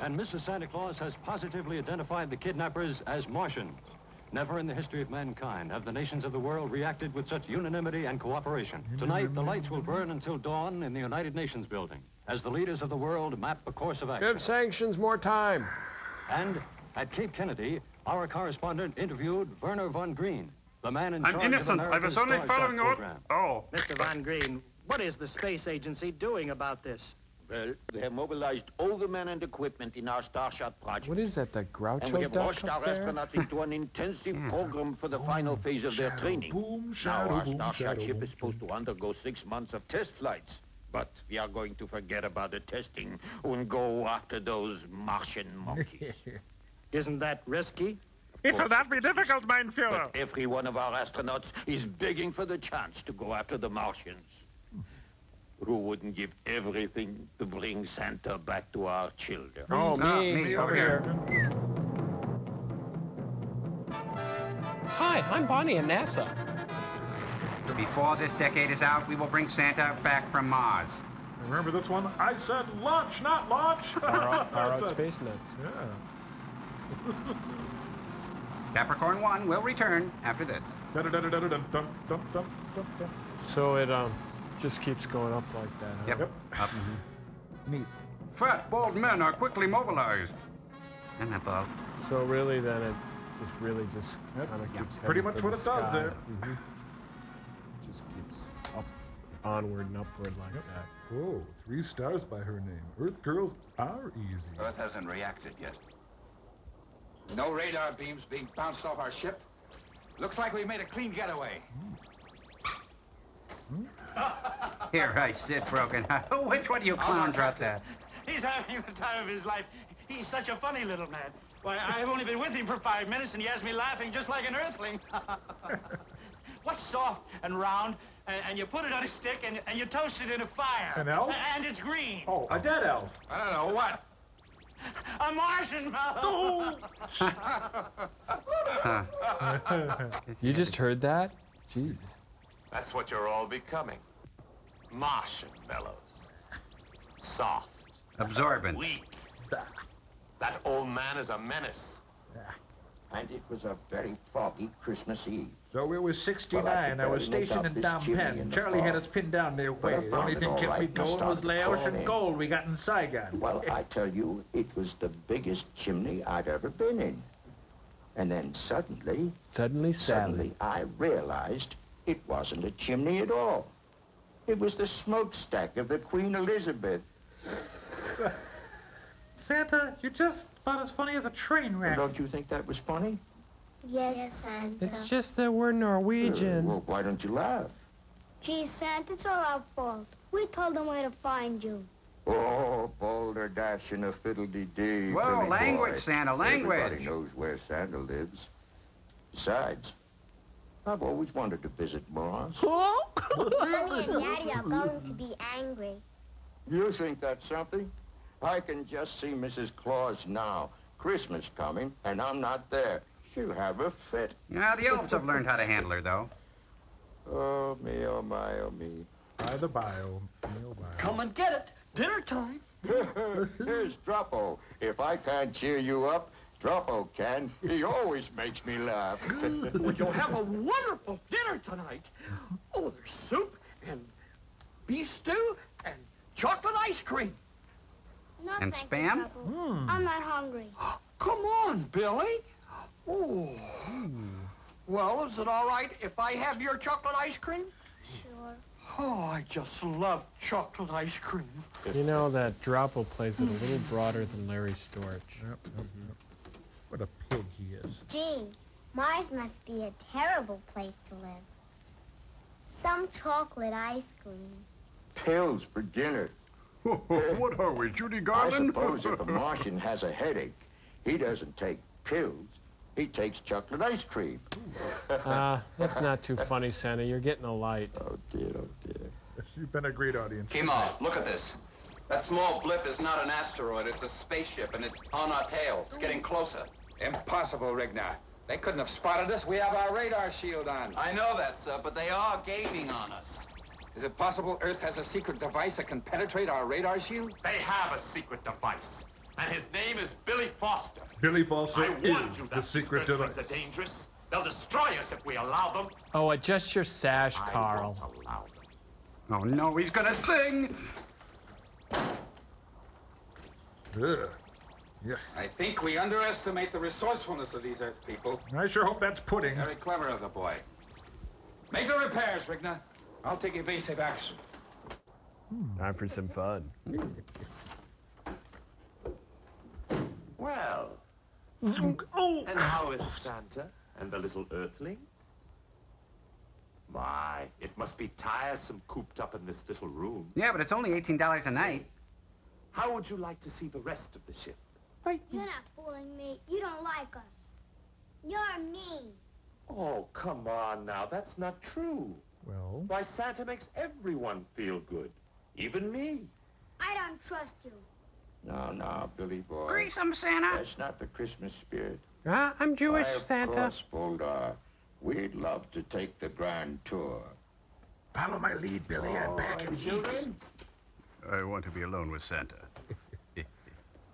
And Mrs. Santa Claus has positively identified the kidnappers as Martians. Never in the history of mankind have the nations of the world reacted with such unanimity and cooperation. Tonight, the lights will burn until dawn in the United Nations building as the leaders of the world map a course of action. Give sanctions more time. And at Cape Kennedy, our correspondent interviewed Werner von Green, the man in charge of America's Starshot program. Oh. Mr. Von Green, what is the space agency doing about this? Well, we have mobilized all the men and equipment in our Starshot project. What is that, the Groucho And we have duck rushed up our there? astronauts into an intensive program for the final phase of their training. Now our Starshot ship is supposed to undergo 6 months of test flights. But we are going to forget about the testing and go after those Martian monkeys. Isn't that risky? It will not be difficult, mein Führer. But every one of our astronauts is begging for the chance to go after the Martians. Who wouldn't give everything to bring Santa back to our children? Oh, me over here. Hi, I'm Bonnie at NASA. Before this decade is out, we will bring Santa back from Mars. Remember this one? I said launch, not launch. Far out space nuts. Yeah. Capricorn 1 will return after this. So it just keeps going up like that. Huh? Yep. Up. Neat. Fat, bald men are quickly mobilized. I'm not bald. So really, then it just really just That's kind of keeps pretty heading much for what the it does sky. there. Just keeps up, onward and upward like that. Oh, 3 stars by her name. Earth girls are easy. Earth hasn't reacted yet. No radar beams being bounced off our ship. Looks like we made a clean getaway. Here I sit, broken. Which one of you clowns wrote that? He's having the time of his life. He's such a funny little man. Why, I've only been with him for 5 minutes, and he has me laughing just like an earthling. What's soft and round, and you put it on a stick, and you toast it in a fire? An elf? And it's green. Oh, a dead elf. I don't know, what? A Martian fellow. You just heard that? Jeez. That's what you're all becoming. Martian fellows. Soft. Absorbent. Weak. That old man is a menace. And it was a very foggy Christmas Eve. So it was 69. Well, I was barely make stationed out in this Dom chimney Pen. in the Charlie had fog. us pinned down their But I way. The found only it thing all kept right me and I going was started Laos crawling and in. gold we got in Saigon. Well, I tell you, it was the biggest chimney I'd ever been in. And then suddenly, Suddenly, I realized it wasn't a chimney at all. It was the smokestack of the Queen Elizabeth. Santa, you're just about as funny as a train wreck. Don't you think that was funny? Yes, Santa. It's just that we're Norwegian. Well, why don't you laugh? Gee, Santa, it's all our fault. We told them where to find you. Oh, boulder dashing a fiddle-dee-dee. Whoa, Billy language, boy. Santa, language. Everybody knows where Santa lives. Besides, I've always wanted to visit Mars. Mommy and Daddy are going to be angry. You think that's something? I can just see Mrs. Claus now. Christmas coming, and I'm not there. She'll have a fit. Yeah, the elves have learned how to handle her, though. Oh, me, oh, my, oh, me. By the bio. Come and get it. Dinner time. Here's Droppo. If I can't cheer you up, Droppo can. He always makes me laugh. Well, you'll have a wonderful dinner tonight. Oh, there's soup and beef stew and chocolate ice cream. No, And thank you, spam? Papa. I'm not hungry. Come on, Billy. Oh. Well, is it all right if I have your chocolate ice cream? Sure. Oh, I just love chocolate ice cream. You know that Droppo plays it a little broader than Larry Storch. What a pig he is. Gee, Mars must be a terrible place to live. Some chocolate ice cream. Pills for dinner. What are we, Judy I Garland? suppose if a Martian has a headache, he doesn't take pills. He takes chocolate ice cream. That's not too funny, Santa. You're getting a light. Oh, dear, oh, dear. You've been a great audience. Kimo, look at this. That small blip is not an asteroid, it's a spaceship, and it's on our tail. It's getting closer. Impossible, Rigna. They couldn't have spotted us. We have our radar shield on. I know that, sir, but they are gaping on us. Is it possible Earth has a secret device that can penetrate our radar shield? They have a secret device, and his name is Billy Foster. Billy Foster I warned is you the that secret these Earthlings device. are dangerous. They'll destroy us if we allow them. Oh, adjust your sash, I Carl. won't allow them. Oh, no, he's gonna sing! Ugh. Yeah. I think we underestimate the resourcefulness of these Earth people. I sure hope that's pudding. Very clever of the boy. Make the repairs, Rigna. I'll take evasive action. Time for some fun. Well, Oh! and how is Santa and the little Earthling? My, it must be tiresome cooped up in this little room. Yeah, but it's only $18 a night. How would you like to see the rest of the ship? You're not fooling me. You don't like us. You're mean. Oh, come on now. That's not true. Well? Why, Santa makes everyone feel good. Even me. I don't trust you. No, no, Billy boy. Grease 'em, Santa. That's not the Christmas spirit. I'm Jewish, Why, of Santa. course, Boulder. We'd love to take the grand tour. Follow my lead, Billy. I'm back in heat. I want to be alone with Santa.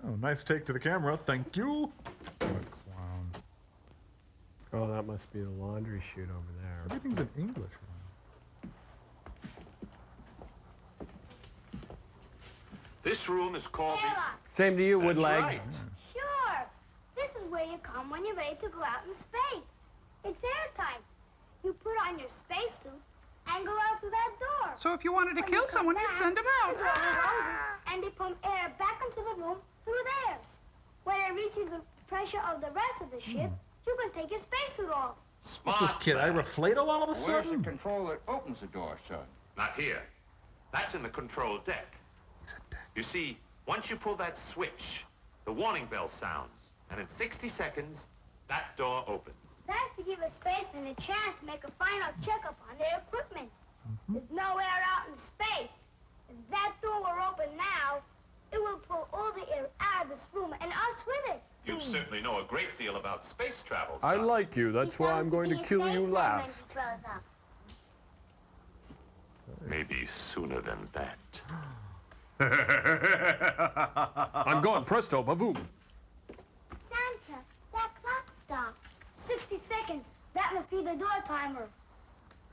Oh, nice take to the camera. Thank you. What a clown. Oh, that must be the laundry chute over there. Everything's in English. This room is called Airlock. Same to you, the... Woodlag. That's right. Sure. way you come when you're ready to go out in space. It's airtight. You put on your spacesuit and go out through that door. So if you wanted to kill someone, you'd send them out. The door is open, and they pump air back into the room through there. When it reaches the pressure of the rest of the ship, you can take your spacesuit off. What's this kid, Ira Flato all of a Where's sudden? the control that opens the door, son? Not here. That's in the control deck. You see, once you pull that switch, the warning bell sounds, and in 60 seconds, that door opens. That's to give a spaceman a chance to make a final checkup on their equipment. There's no air out in space. If that door were open now, it will pull all the air out of this room and us with it. You certainly know a great deal about space travel, I son. like you. That's why I'm going to kill you last. Maybe sooner than that. I'm going presto, ba-boom. Santa, that clock stopped. 60 seconds. That must be the door timer.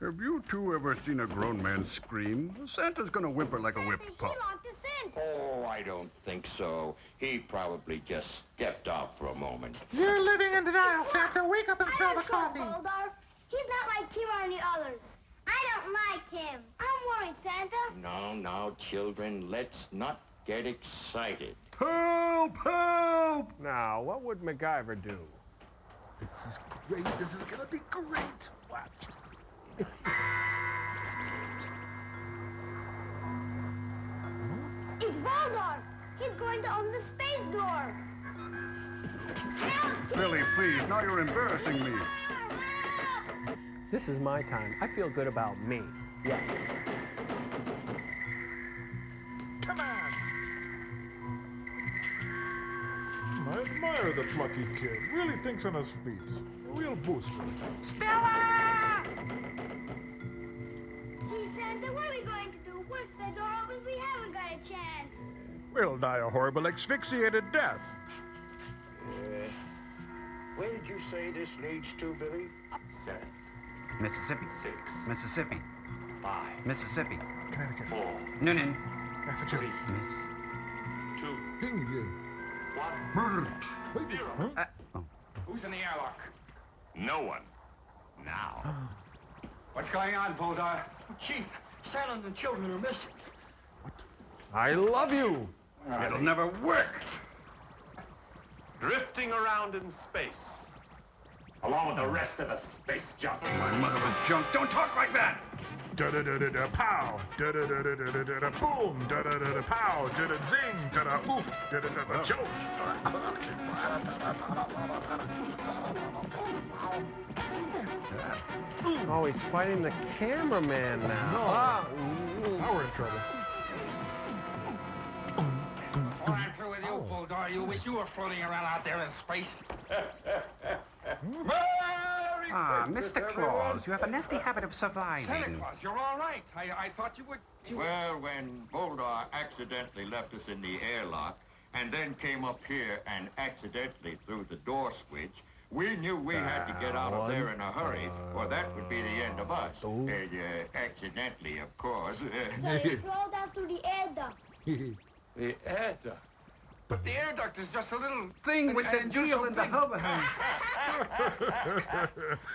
Have you two ever seen a grown man scream? Santa's gonna whimper like a whipped pup. Locked us in. Oh, I don't think so. He probably just stepped out for a moment. You're living in denial, Santa. Wake up and smell the coffee. Goldar. He's not like Kim or any others. I don't like him. I'm worried, Santa. Now, children, let's not get excited. Help! Help! Now, what would MacGyver do? This is great. This is gonna be great. Watch. It's Goldar. He's going to open the space door. Help! Billy, please, now you're embarrassing me. This is my time. I feel good about me. Yeah. Come on. I admire the plucky kid. Really thinks on his feet. A real booster. Stella! Gee, Santa, what are we going to do? Once the door opens, we haven't got a chance. We'll die a horrible asphyxiated death. Where did you say this leads to, Billy? 7. Mississippi. 6. Mississippi. 5. Mississippi. Connecticut. 4. Noonan. Massachusetts. Miss. 2. Thing you. 1. Huh? Who's in the airlock? No one. Now. What's going on, Goldar? Chief, Santa and the children are missing. I love you. It'll never work. Drifting around in space. Along with the rest of the space junk. My mother was junk. Don't talk like that. Da-da-da-da-da, pow. Da-da-da-da-da-da-da, boom. Da-da-da-da, pow. Da-da, zing. Da-da, oof. Da-da-da-da, joke. Oh, he's fighting the cameraman now. No. Now we're in trouble. Oh, I'm through with you, Goldar. You wish you were floating around out there in space. Ah, Mr. Claus, you have a nasty habit of Santa surviving. Claus, you're all right. I thought you would... Well, when Goldar accidentally left us in the airlock and then came up here and accidentally threw the door switch, we knew we had to get out of there in a hurry, or that would be the end of us. Accidentally, of course. So you crawled out through the air duct. The air duct. But the air duct is just a little... Thing with the deal in the hub.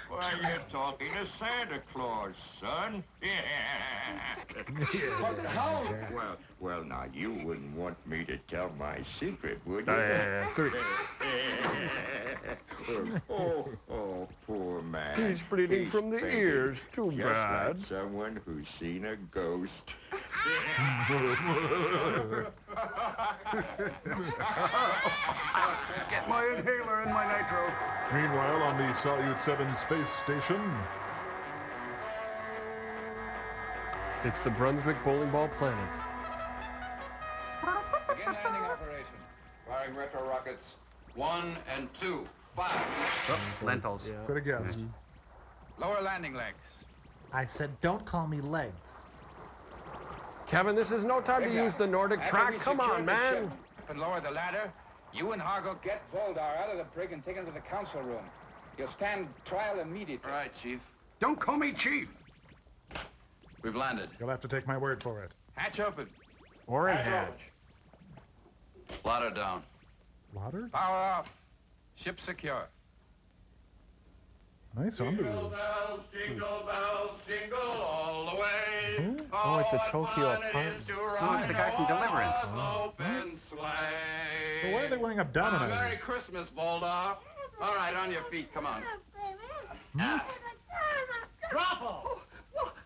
Why, you're talking to Santa Claus, son. Well, now, you wouldn't want me to tell my secret, would you? Oh, poor man. He's bleeding from the fainted, ears. Too just bad. like someone who's seen a ghost. Get my inhaler and my nitro. Meanwhile, on the Salyut 7 space station. It's the Brunswick bowling ball planet. Begin landing operation. Firing retro rockets. 1 and 2. 5. Lentils. Could have guessed. Lower landing legs. I said, don't call me legs. Kevin, this is no time to use the Nordic track. Come on, man. And lower the ladder. You and Hargo get Voldar out of the brig and take him to the council room. You'll stand trial immediately. All right, Chief. Don't call me Chief. We've landed. You'll have to take my word for it. Hatch open. Or in hatch. Ladder down. Ladder? Power off. Ship secure. Nice underoos. Jingle bells, jingle all the way. Oh, it's a Tokyo apartment. Oh, it's the guy from Deliverance. Open sleigh. So why are they wearing abdominizers? Merry Christmas, Bulldog. All right, on your feet. Come on. Drop-o!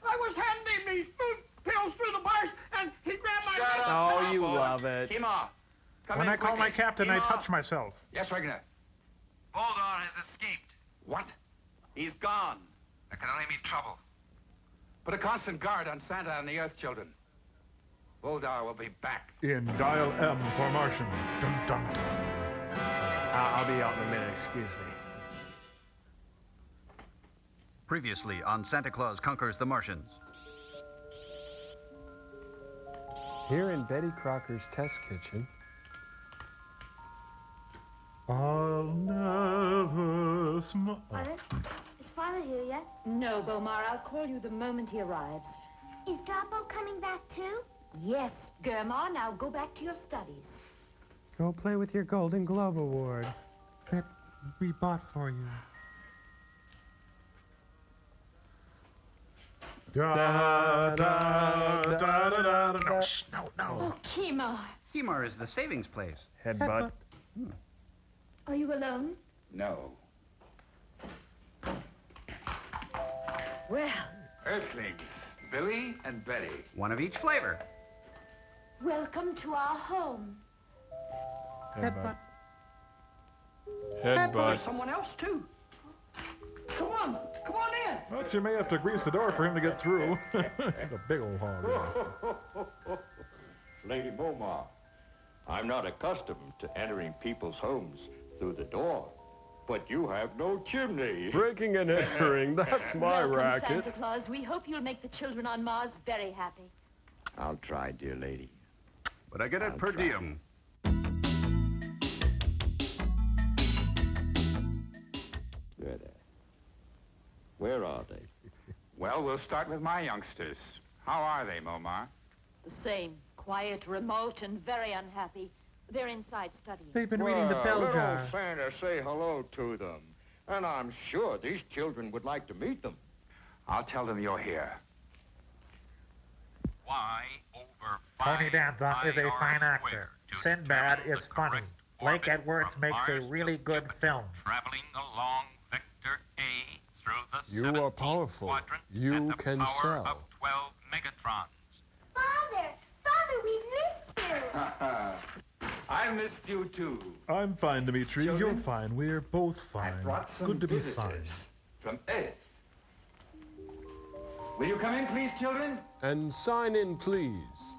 I was handing me food pills through the bars, and he grabbed my... Shut up, Oh, you Drop-o. love it. Kima, come When in I call quickly. my captain, I Kima. touch myself. Yes, Regner. Bulldog has escaped. What? He's gone. That can only mean trouble. Put a constant guard on Santa and the Earth children. Bulldog will be back. In dial M for Martian. Dun dun dun. I'll be out in a minute, excuse me. Previously on Santa Claus Conquers the Martians. Here in Betty Crocker's test kitchen. I'll never smile. Mother, is Father here yet? No, Bomar. I'll call you the moment he arrives. Is Drop-o coming back too? Yes, Germa. Now go back to your studies. Go play with your Golden Globe Award. That we bought for you. Da da da da da da. No, shh, no, no. Oh, Kima. Kemar is the savings place. Headbutt. Are you alone? No. Well, Earthlings, Billy and Betty. One of each flavor. welcome to our home. Headbutt. There's Headbutt. someone else, too. Come on in. But you may have to grease the door for him to get through. A big old hog. Lady Beaumont, I'm not accustomed to entering people's homes through the door, but you have no chimney. Breaking and entering, that's my Welcome, racket. Santa Claus. We hope you'll make the children on Mars very happy. I'll try, dear lady. But I get it per diem. There. Where are they? Well, we'll start with my youngsters. How are they, Momar? The same. Quiet, remote, and very unhappy. They're inside studying. They've been reading the bell Little jar. Santa say hello to them. And I'm sure these children would like to meet them. I'll tell them you're here. Why over Tony Danza is a fine actor. Sinbad is funny. Blake Edwards makes a really good film. traveling along Vector A through the You seventh are powerful. quadrant You at the can power sell. of 12 megatrons. Father, we missed you. I missed you too. I'm fine, Dimitri. Children, You're fine. We're both I fine. brought It's some good to be visitors fine. from Earth. Will you come in, please, children? And sign in, please.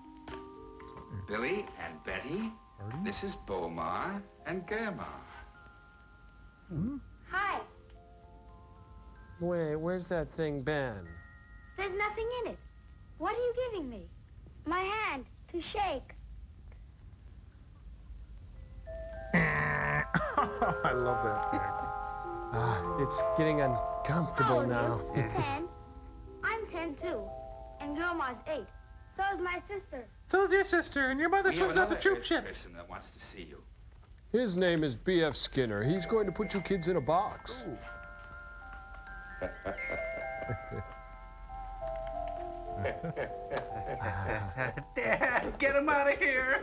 Billy and Betty. This is Bomar and Germa. Hi. Wait, where's that thing been? There's nothing in it. What are you giving me? My hand to shake. I love that character. It's getting uncomfortable now. 10. I'm 10 too. And Grandma's 8. So is my sister. So's your sister, and your mother We have swims out the another troop Earth ships. person that wants to see you. His name is B.F. Skinner. He's going to put you kids in a box. Dad, get him out of here.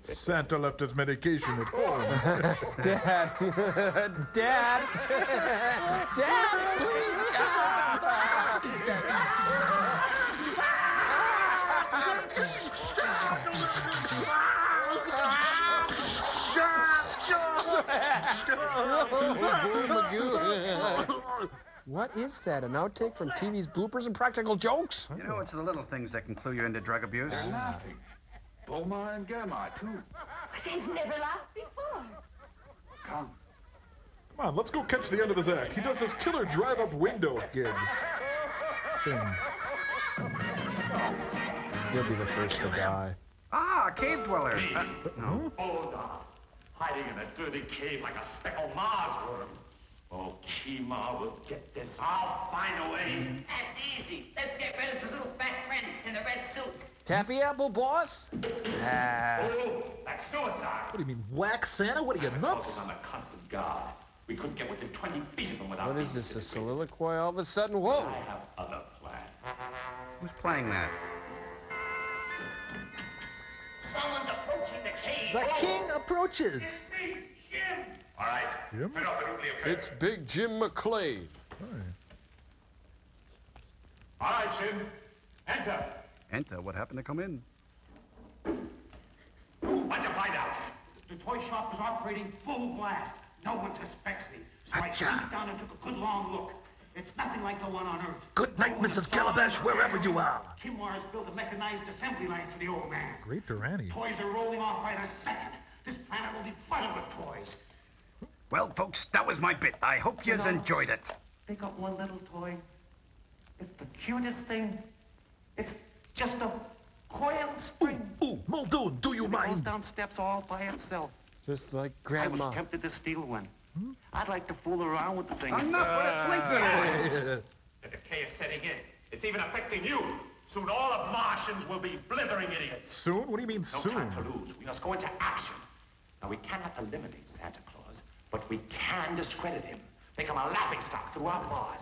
Santa left his medication at home. Dad. Dad. Dad, please. What is that? An outtake from TV's bloopers and practical jokes? You know, it's the little things that can clue you into drug abuse. They're laughing. Bomar and Germa, too. They've never laughed before. Come. Come on, let's go catch the end of his act. He does this killer drive-up window gig thing. He'll be the first to die. Ah, cave dwellers. No. Bulldog, hiding in a dirty cave like a speckled Mars worm. Oh, Kima will get this. I'll find a way. That's easy. Let's get rid of the little fat friend in the red suit. Taffy apple, boss? Ah. Oh, that suicide. What do you mean, whack Santa? What are you, nuts? On a constant guard. We couldn't get within 20 feet of him without... What is this, a soliloquy all of a sudden? Whoa! I have other plans. Who's playing that? Someone's approaching the cave. The king approaches. It's Big Jim. All right. Jim? Turn off the nuclear flare. It's Big Jim McClade. All right, Jim. Enter. Enter? What happened to come in? What'd you find out? The toy shop is operating full blast. No one suspects me. So I sneaked down and took a good long look. It's nothing like the one on Earth. Good night, Mrs. Calabash, wherever you are. Kimwar's built a mechanized assembly line for the old man. Great Durrani. Toys are rolling off by the second. This planet will be flooded with toys. Well, folks, that was my bit. I hope you enjoyed it. They got one little toy. It's the cutest thing. It's just a coil spring. Ooh, Muldoon, do you It goes mind? down steps all by itself. Just like I Grandma. was tempted to steal one. I'd like to fool around with the thing. Enough with a slinky. The decay is setting in. It's even affecting you. Soon all of Martians will be blithering idiots. Soon? What do you mean No soon? time to lose. We must go into action. Now, we cannot eliminate Santa Claus, but we can discredit him. Make him a laughingstock throughout Mars.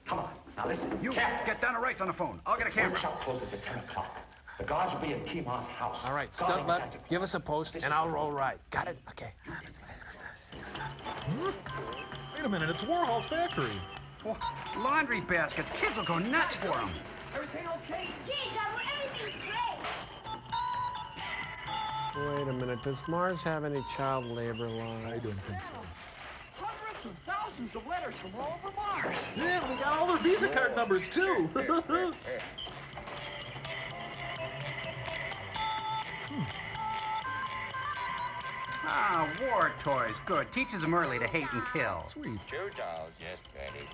Come on. Now, listen. You Careful. get Donna Wrights on the phone. I'll get a camera. Workshop closes at 10 o'clock. The guards will be in Kimar's house. All right, guarding stunt left. Santa Claus. Give us a post, and I'll roll right. Got it? Okay. Wait a minute, it's Warhol's factory. Oh, laundry baskets. Kids will go nuts for them. Everything okay? Gee, Governor, everything's great. Wait a minute. Does Mars have any child labor laws? I don't think so. Hundreds of thousands of letters from all over Mars. Yeah, we got all their Visa card numbers, too. Ah, war toys. Good. Teaches them early to hate and kill. Sweet. 2 dolls, yes, Betty.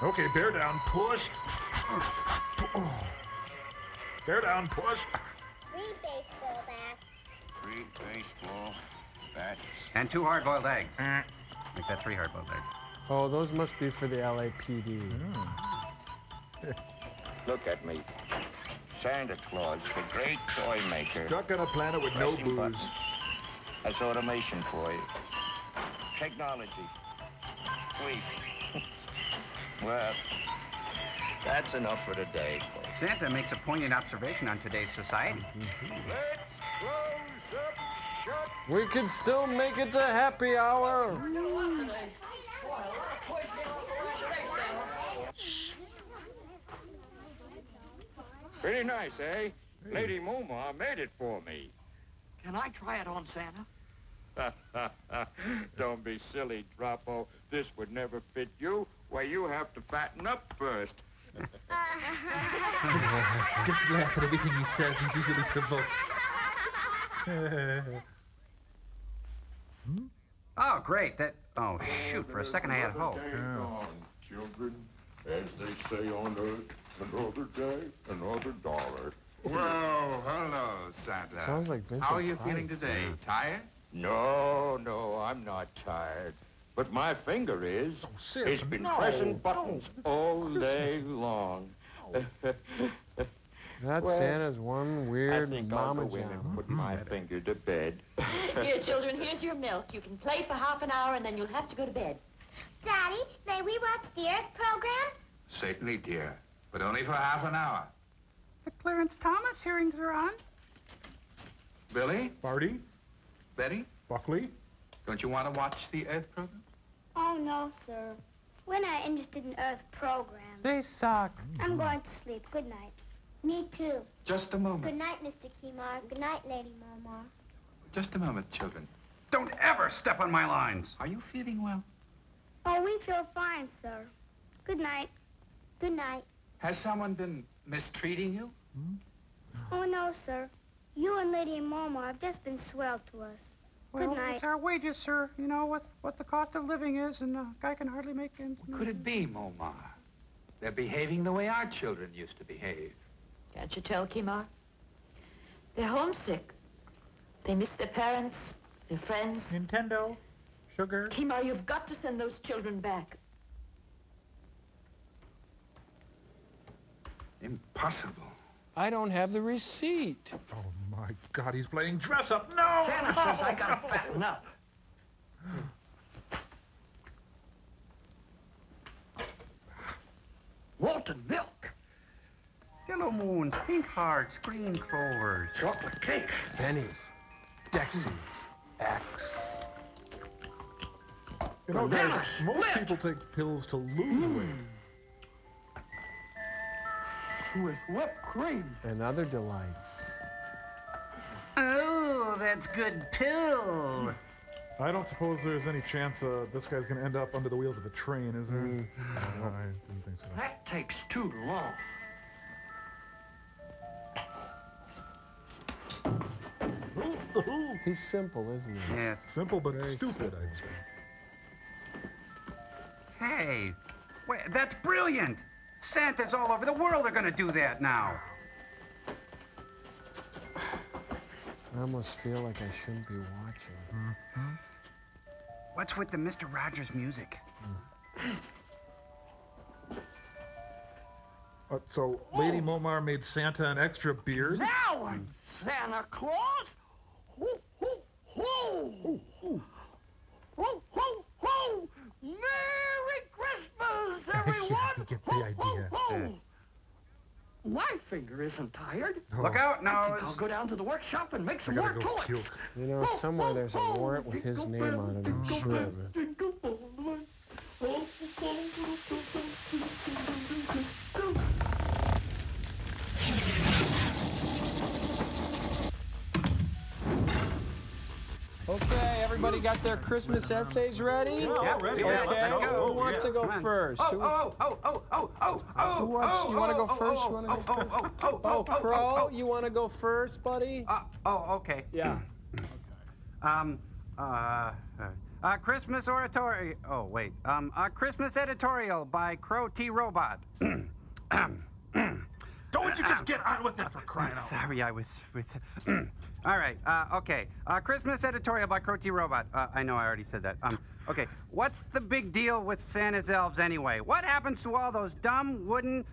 Okay, bear down, push. Bear down, push. 3 baseball bats. 3 baseball bats. And 2 hard-boiled eggs. Make that 3 hard-boiled eggs. Oh, those must be for the LAPD. Look at me. Santa Claus, the great toy maker. Stuck on a planet with no Pressing booze. buttons. That's automation for you. Technology. Sweet. Well, that's enough for today, folks. Santa makes a poignant observation on today's society. Let's close up shop. We can still make it to happy hour. Pretty nice, eh? Lady Moma made it for me. Can I try it on Santa? Don't be silly, Droppo. This would never fit you. Why, you have to fatten up first. Just laugh at everything he says. He's easily provoked. Oh, great. Oh, shoot. For a second, I had hope. Children, as they say on Earth, another day, another dollar. Well, hello, Santa. Sounds like Vincent How are you Price. feeling today? Tired? No, I'm not tired. But my finger is. Santa, It's been no, pressing buttons no, all Christmas. day long. That's Well, Santa's one I weird think I'll mama go in and jam. put my finger to bed. Here, children, here's your milk. You can play for half an hour, and then you'll have to go to bed. Daddy, may we watch the Earth program? Certainly, dear. But only for half an hour. The Clarence Thomas hearings are on. Billy? Barty? Betty? Buckley? Don't you want to watch the Earth program? Oh, no, sir. We're not interested in Earth programs. They suck. I'm going to sleep. Good night. Me too. Just a moment. Good night, Mr. Kimar. Good night, Lady Momar. Just a moment, children. Don't ever step on my lines. Are you feeling well? Oh, we feel fine, sir. Good night. Good night. Has someone been mistreating you? Oh, no, sir. You and Lady Momar have just been swell to us. Well, Good night. it's our wages, sir. You know, with what the cost of living is, and a guy can hardly make ends meet. Could it be, Momar? They're behaving the way our children used to behave. Can't you tell, Kimar? They're homesick. They miss their parents, their friends. Nintendo? Sugar? Kimar, you've got to send those children back. Impossible. I don't have the receipt. Oh, my God, he's playing dress up. No! Santa says I gotta fatten up. Molten milk. Yellow moons, pink hearts, green clovers. Chocolate cake. Benny's. Dexys. X. You know, guys, most people take pills to lose weight. With whipped cream. And other delights. Oh, that's good pill. I don't suppose there's any chance this guy's going to end up under the wheels of a train, is there? No, I didn't think so. That takes too long. He's simple, isn't he? Yes. Simple but Very stupid, simple. I'd say. Hey, wait, that's brilliant. Santas all over the world are going to do that now. I almost feel like I shouldn't be watching. What's with the Mr. Rogers music? So, Lady Momar made Santa an extra beard? Now I'm Santa Claus. Ho, ho, ho. Ho, ho, ho. Merry Christmas, everyone. We get the idea. Ho. My finger isn't tired. Look out, I think Nose. I'll go down to the workshop and make some I more gotta go toys. puke. You know, somewhere there's a warrant with his name on it, I'm sure of it. Okay, everybody got their Christmas essays ready? Yeah, ready. Yeah, let's Okay, go. who wants to go Come on. first? Oh, Who wants, you want to go first? You want to go first? Oh, Crow, you want to go first, buddy? Okay. Yeah. Christmas oratory. Oh, wait. Christmas editorial by Crow T. Robot. Don't you just get on with it for crying out loud? Sorry, I was with. All right. Okay. Christmas editorial by Crow T. Robot. I know I already said that. Okay. What's the big deal with Santa's elves anyway? What happens to all those dumb wooden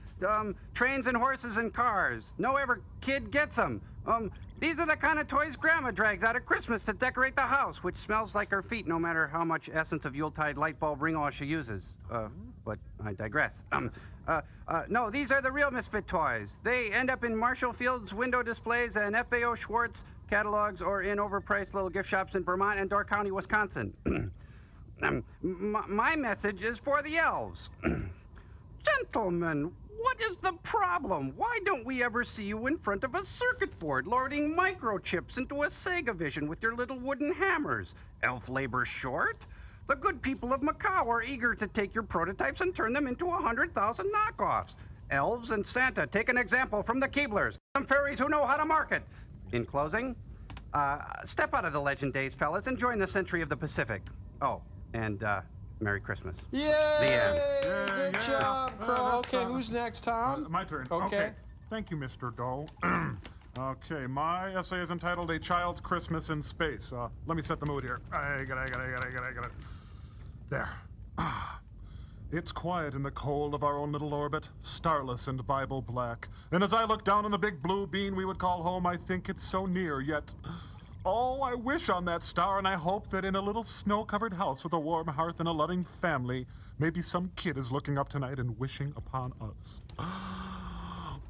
trains and horses and cars? No ever kid gets them. These are the kind of toys Grandma drags out at Christmas to decorate the house, which smells like her feet no matter how much essence of Yuletide light bulb ring-oil she uses. But I digress. No, these are the real misfit toys. They end up in Marshall Field's window displays and FAO Schwartz catalogs or in overpriced little gift shops in Vermont and Door County, Wisconsin. My message is for the elves. Gentlemen, what is the problem? Why don't we ever see you in front of a circuit board loading microchips into a Sega Vision with your little wooden hammers? Elf labor short? The good people of Macau are eager to take your prototypes and turn them into 100,000 knockoffs. Elves and Santa, take an example from the Keeblers, some fairies who know how to market. In closing, step out of the legend days, fellas, and join the century of the Pacific. Oh, and Merry Christmas. Yay! The end. Good job, Crow. Okay, who's next, Tom? My turn. Okay. Thank you, Mr. Doe. Okay, my essay is entitled A Child's Christmas in Space. Let me set the mood here. I got it. There. It's quiet in the cold of our own little orbit, starless and Bible black. And as I look down on the big blue bean we would call home, I think it's so near, yet... Oh, I wish on that star, and I hope that in a little snow-covered house with a warm hearth and a loving family, maybe some kid is looking up tonight and wishing upon us.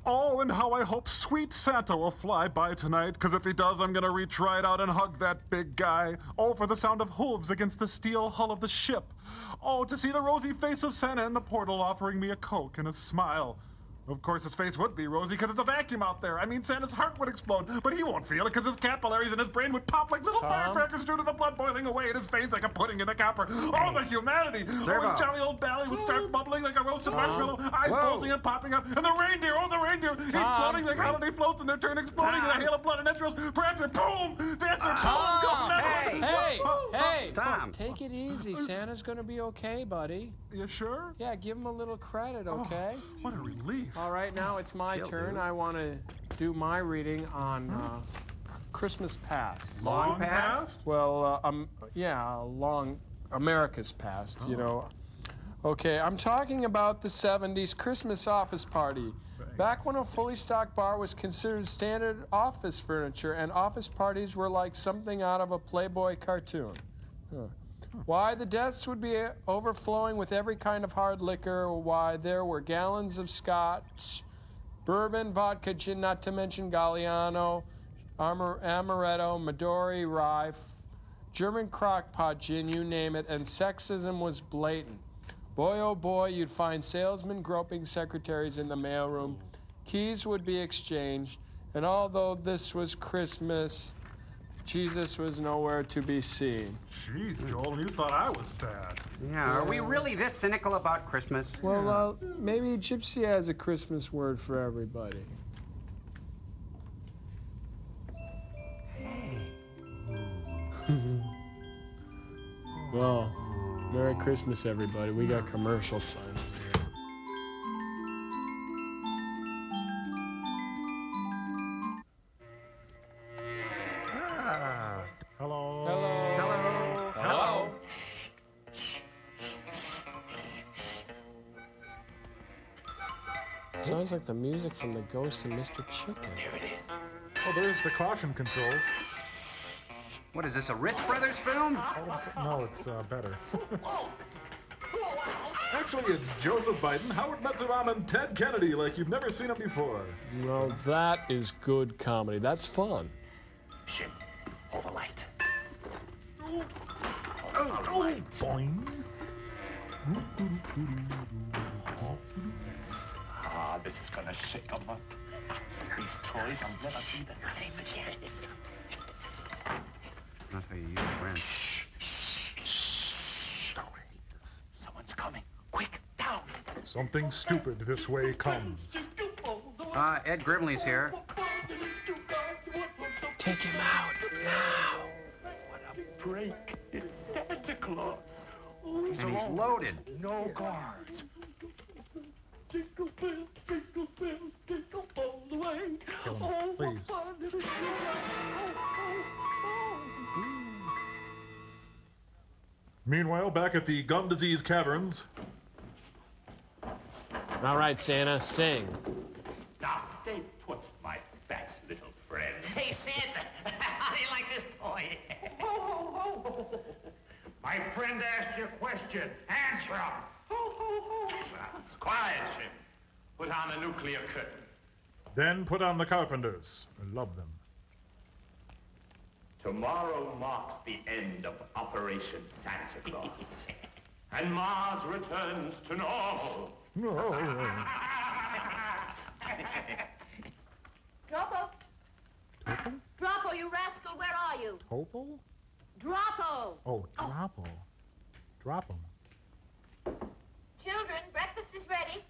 Oh, and how I hope sweet Santa will fly by tonight, because if he does, I'm gonna reach right out and hug that big guy. Oh, for the sound of hooves against the steel hull of the ship. Oh, to see the rosy face of Santa in the portal offering me a Coke and a smile. Of course, his face would be rosy because it's a vacuum out there. I mean, Santa's heart would explode, but he won't feel it because his capillaries in his brain would pop like little firecrackers due to the blood boiling away in his veins like a pudding in the copper. Oh, the humanity! Servo. Oh, his jolly old belly would start bubbling like a roasted marshmallow, eyes bulging and popping out, and the reindeer, he's floating like holiday floats in their turn exploding in a hail of blood and entrails. Prancer, boom! Dancer, boom! Go Hey! Tom. Take it easy. Santa's gonna be okay, buddy. You sure? Yeah, give him a little credit, okay? What a relief. All right, now it's my turn. dude. I want to do my reading on Christmas Past. Long past? Well, yeah, long America's past, you know. Okay, I'm talking about the 70s Christmas office party. Back when a fully stocked bar was considered standard office furniture and office parties were like something out of a Playboy cartoon. Why the deaths would be overflowing with every kind of hard liquor, why there were gallons of scotch, bourbon, vodka, gin, not to mention Galliano, Amaretto, Midori, Rye, German crockpot gin, you name it, and sexism was blatant. Boy, oh boy, you'd find salesmen groping secretaries in the mailroom, keys would be exchanged, and although this was Christmas, Jesus was nowhere to be seen. Jeez, Joel, you thought I was bad. Yeah, are we really this cynical about Christmas? Well, maybe Gypsy has a Christmas word for everybody. Well, Merry Christmas, everybody. We got commercial sign over here. Hello. Hello. Hello. Hello. Sounds like the music from The Ghost and Mr. Chicken. There it is. Oh, there's the caution controls. What is this, a Rich Brothers film? No, it's better. Actually, it's Joseph Biden, Howard Metzebaum, and Ted Kennedy, like you've never seen them before. Well, that is good comedy. That's fun. Jim, hold the light. Boing. Ah, this is gonna shake them up. These toys will never be the same again. Not how you use a wrench. Shh. Oh, I hate this. Someone's coming. Quick, down. Something stupid this way comes. Ed Grimley's here. Take him out now. What a break. It's Santa Claus. And he's loaded. No guards. Jingle bells, jingle bells, jingle all the way. Kill him, please. Meanwhile, back at the Gum Disease Caverns. All right, Santa, sing. Now stay put, my fat little friend. Hey, Santa, how do you like this toy? My friend asked you a question. Answer him. Quiet, Jim. Put on the nuclear curtain. Then put on the Carpenters. I love them. Tomorrow marks the end of Operation Santa Claus. And Mars returns to normal. Droppo? Droppo, you rascal, where are you? Topol? Droppo! Oh, Droppo. Drop him. Children, breakfast is ready.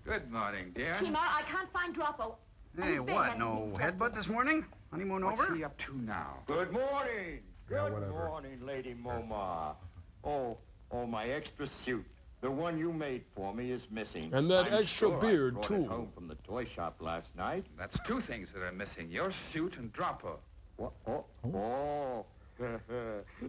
Good morning, dear. Timar, I can't find Droppo. Hey, what? No headbutt this morning? Honeymoon over? What's he up to now? Good morning. Yeah, Good whatever. morning, Lady Momar. Oh, my extra suit. The one you made for me is missing. And that I'm extra sure beard, I brought too. It home from the toy shop last night. That's two things that are missing. Your suit and Droppo. What? Oh.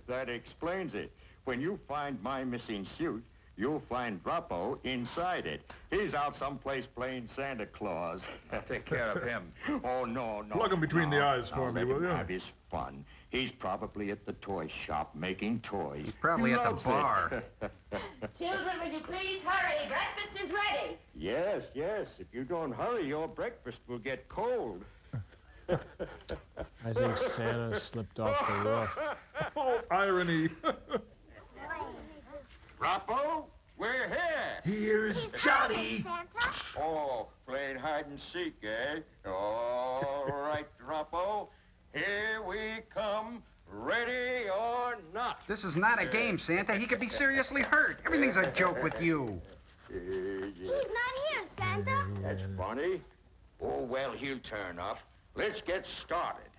That explains it. When you find my missing suit, you'll find Droppo inside it. He's out someplace playing Santa Claus. I'll take care of him. Oh, no. Plug him between the eyes for me, let will him you? have his fun. He's probably at the toy shop making toys. He's probably at the bar. Children, will you please hurry? Breakfast is ready. Yes. If you don't hurry, your breakfast will get cold. I think Santa slipped off the roof. Oh, irony. Droppo, we're here. Here's Johnny. Oh, playing hide and seek, eh? All right, Droppo. Here we come, ready or not. This is not a game, Santa. He could be seriously hurt. Everything's a joke with you. He's not here, Santa. That's funny. Oh, well, he'll turn up. Let's get started.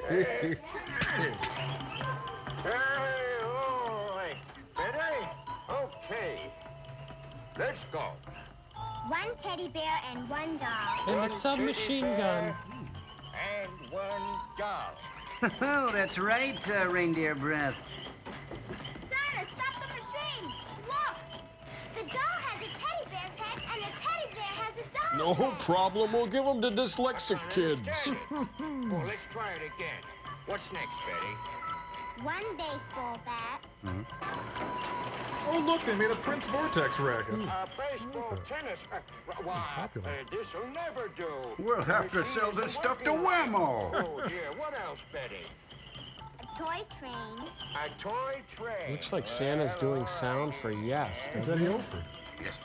Hey, all right. Ready? Okay. Let's go. One teddy bear and one doll. And a submachine gun. And one doll. Oh, that's right, reindeer breath. Santa, stop the machine. Look, the doll No problem. We'll give them to dyslexic kids. Well, let's try it again. What's next, Betty? One baseball bat. Oh, look, they made a Prince Vortex racket. Baseball, tennis. Why, this'll never do. We'll have to sell this stuff to Whammo. Oh, dear. What else, Betty? A toy train. A toy train. Looks like Santa's doing sound for yes. Is that Ilford? Yes.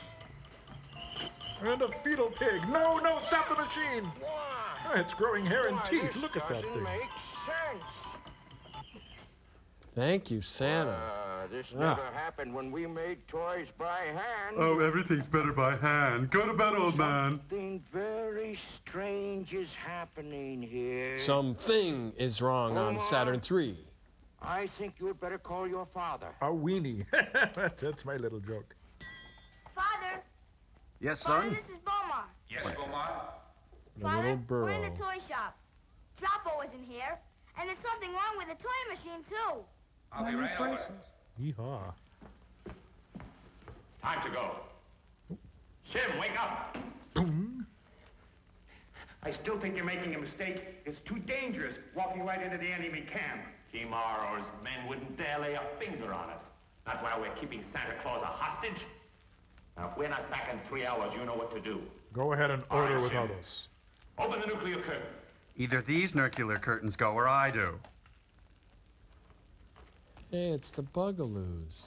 And a fetal pig. No, no, stop the machine. Why? It's growing hair and Why, teeth. this Look at that doesn't thing. make sense. Thank you, Santa. This never happened when we made toys by hand. Oh, everything's better by hand. Go to bed, old man. Something very strange is happening here. Something is wrong on Saturn III. I think you had better call your father. A weenie. That's my little joke. Father. Yes, Father, son? this is Bomar. Yes, Beaumont? The Father, little burrow. we're in the toy shop. Droppo isn't here, and there's something wrong with the toy machine, too. I'll be right over. Yeehaw. Time to go. Shim, wake up. I still think you're making a mistake. It's too dangerous walking right into the enemy camp. Kimar or his men wouldn't dare lay a finger on us. Not while we're keeping Santa Claus a hostage. Now, if we're not back in 3 hours, you know what to do. Go ahead and All order right, without Jim. us. Open the nuclear curtain. Either these nuclear curtains go or I do. Hey, it's the Bugaloos.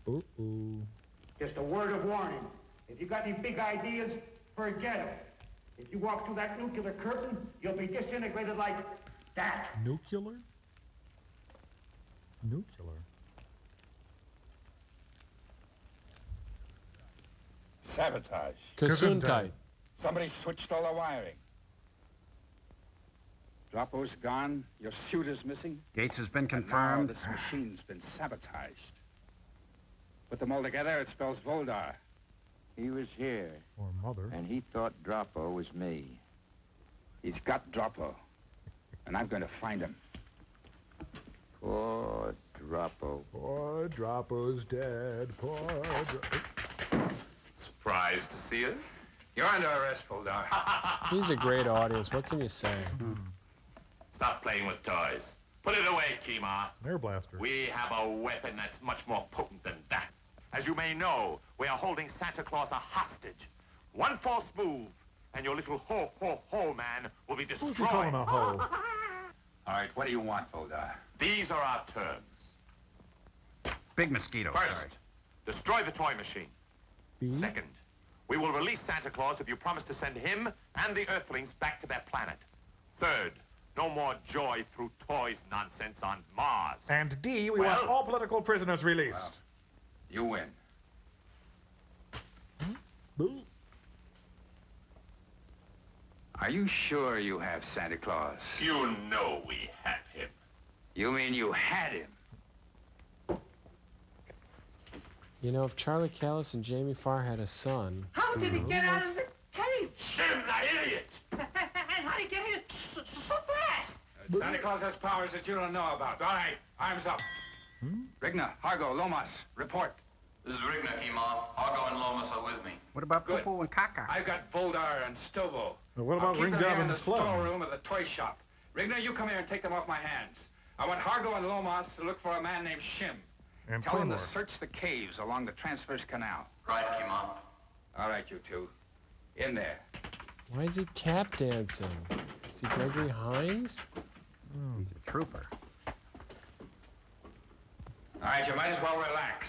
Uh-oh. Just a word of warning. If you got any big ideas, forget them. If you walk through that nuclear curtain, you'll be disintegrated like that. Nuclear? Nuclear? Sabotage. Gesundheit. Somebody switched all the wiring. Droppo's gone. Your suit is missing. Gates has been And now confirmed. this machine's been sabotaged. Put them all together, it spells Voldar. He was here, Or mother. and he thought Droppo was me. He's got Droppo, and I'm going to find him. Poor Droppo. Poor Droppo's dead. Poor Surprised to see us? You're under arrest, Voldar. He's a great audience. What can you say? Stop playing with toys. Put it away, Kimar. Air blaster. We have a weapon that's much more potent than that. As you may know, we are holding Santa Claus a hostage. One false move, and your little ho-ho-ho man will be destroyed. Who's he calling a hoe? All right, what do you want, Voldar? These are our terms. Big mosquito. First, Sorry. destroy the toy machine. Second, we will release Santa Claus if you promise to send him and the Earthlings back to their planet. Third, no more joy through toys nonsense on Mars. And D, we want all political prisoners released. You win. Are you sure you have Santa Claus? You know we have him. You mean you had him? You know, if Charlie Callis and Jamie Farr had a son... How did he get out of the cave? Shim, the idiot! And how did he get here so fast? Santa Claus has powers that you don't know about. All right, arms up. Rigna, Hargo, Lomas, report. This is Rigna, Kimar. Argo and Lomas are with me. What about Good. Popo and Kaka? I've got Voldar and Stovo. What I'll about keep them Ring Job here in and the Slum? storeroom of the toy shop. Rigna, you come here and take them off my hands. I want Hargo and Lomas to look for a man named Shim. And Tell them to Playmore. search the caves along the transverse canal. Right, Kimar. All right, you two. In there. Why is he tap dancing? Is he Gregory Hines? He's a trooper. All right, you might as well relax.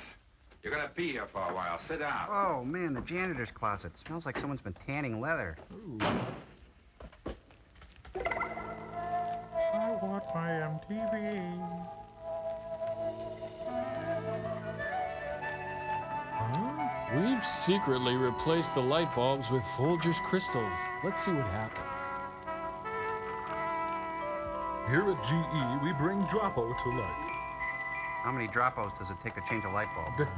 You're gonna be here for a while. Sit down. Oh, man, the janitor's closet. Smells like someone's been tanning leather. I want my MTV. We've secretly replaced the light bulbs with Folgers crystals. Let's see what happens. Here at GE, we bring Droppo to light. How many Droppos does it take to change a light bulb?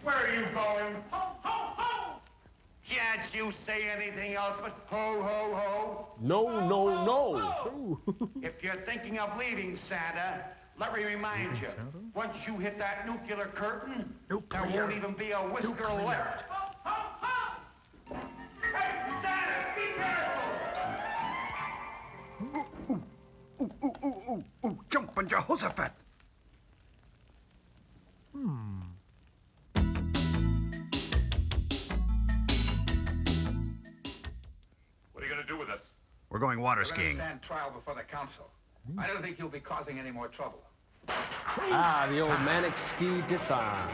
Where are you going? Ho, ho, ho! Can't you say anything else but ho, ho, ho? No, no, no. If you're thinking of leaving, Santa, let me remind you, once you hit that nuclear curtain, there won't even be a whisker left. Hey, Santa, be careful! Ooh, jump on Jehoshaphat! What are you going to do with us? We're going water skiing. Stand trial before the council. I don't think you'll be causing any more trouble. Ah, the old manic ski disarm.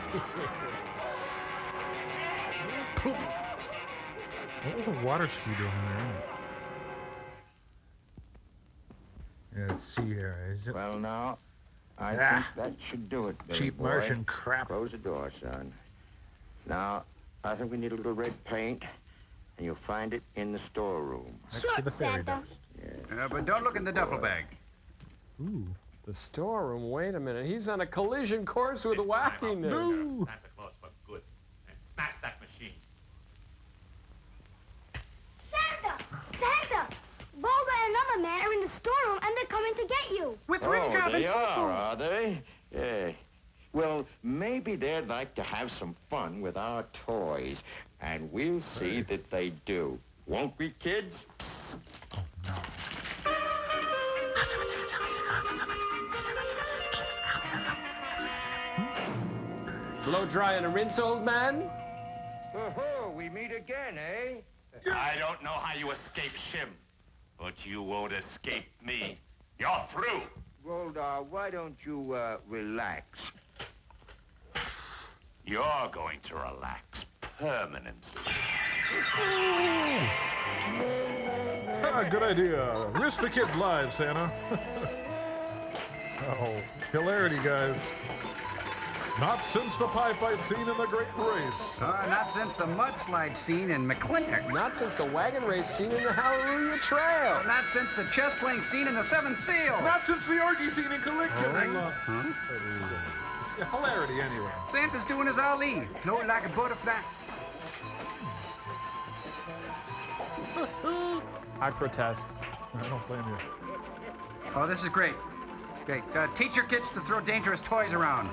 What was a water ski doing there? Let's see here. Is it? Well, now, I think that should do it, Billy Cheap boy. Martian crap. Close the door, son. Now, I think we need a little red paint, and you'll find it in the storeroom. Next to the fairy dust. But don't look in the duffel bag. Ooh. The storeroom? Wait a minute. He's on a collision course with wackiness. Santa Claus for good. And smash that machine. Santa! Santa! Volga and another man are in the storeroom and they're coming to get you. With Rimjob and They Fufu. are they? Yeah. Well, maybe they'd like to have some fun with our toys, and we'll see that they do. Won't we, kids? Blow dry and a rinse, old man? Oh, we meet again, eh? I don't know how you escape Shim, but you won't escape me. You're through. Goldar, why don't you, relax? You're going to relax permanently. Ah, good idea. Risk the kids' lives, Santa. Oh, hilarity, guys. Not since the pie fight scene in the Great Race. Not since the mudslide scene in McClintock. Not since the wagon race scene in the Hallelujah Trail. Not since the chess playing scene in the Seventh Seal. Not since the orgy scene in Caligula. Hilarity, anyway. Santa's doing his Ali, float like a butterfly. I protest. I don't blame you. Oh, this is great. Okay, teach your kids to throw dangerous toys around.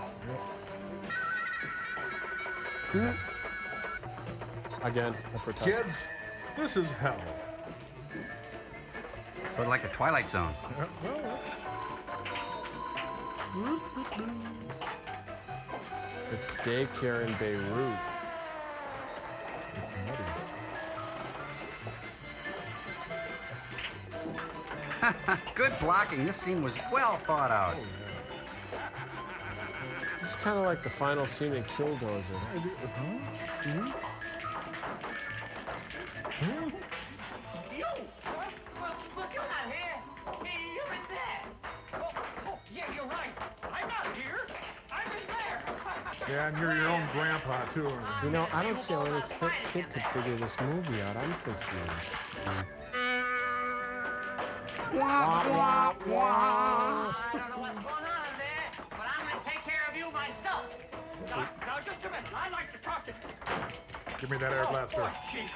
Again, I protest. Kids, this is hell. Sort of like the Twilight Zone. Well, that's... It's daycare in Beirut. It's nutty. Good blocking. This scene was well thought out. It's kind of like the final scene in Killdozer. You! Look, you're not here. You're in there. Oh, yeah, you're right. I'm not here. I'm in there. Yeah, and you're your own grandpa, too. You know, I don't see how any kid could figure this movie out. I'm confused. Wah, wah, wah. I don't know what's going on in there, but I'm going to take care of you myself. Now, just a minute. I'd like to talk to... Give me that air blaster. Oh, Chief.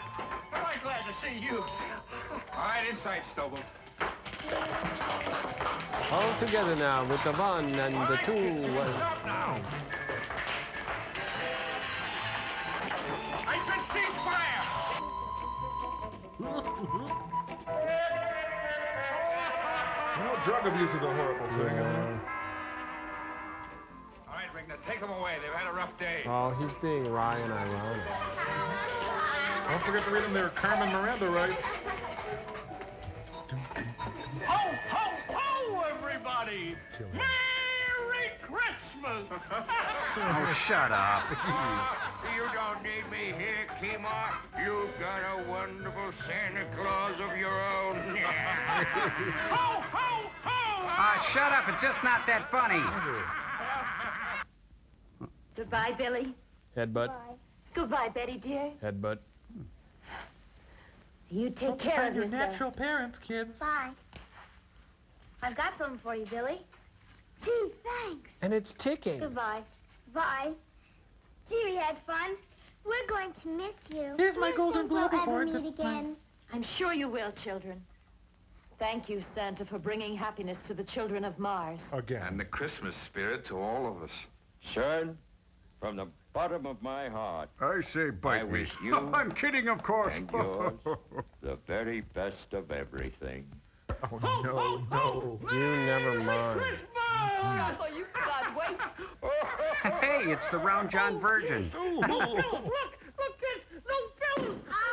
Am I glad to see you? All right, inside, Stovall. All together now with the one and the two. Stop now. I said ceasefire. You know, drug abuse is a horrible thing, isn't it? All right, Rigna, take them away. They've had a rough day. Oh, he's being wry and ironic. Don't forget to read them their Carmen Miranda rights. Ho, ho, ho, everybody. Merry Christmas. Oh, shut up. You don't need me here, Kemar. You've got a wonderful Santa Claus of your own. Ho, ho, ho. Shut up. It's just not that funny. Goodbye, Billy. Headbutt. Goodbye, Betty, dear. Headbutt. You take care of your yourself. natural parents, kids. Bye. I've got something for you, Billy. Gee, thanks. And it's ticking. Goodbye. Bye. Gee, we had fun. We're going to miss you. Here's my Do you golden think we'll globe ever award. meet again? I'm sure you will, children. Thank you, Santa, for bringing happiness to the children of Mars. Again. And the Christmas spirit to all of us. Son, from the bottom of my heart, I say bite I me. wish you I'm kidding, of course. and yours the very best of everything. Oh, no, no. You never mind. Oh, you can't wait. Hey, it's the Round John Virgin.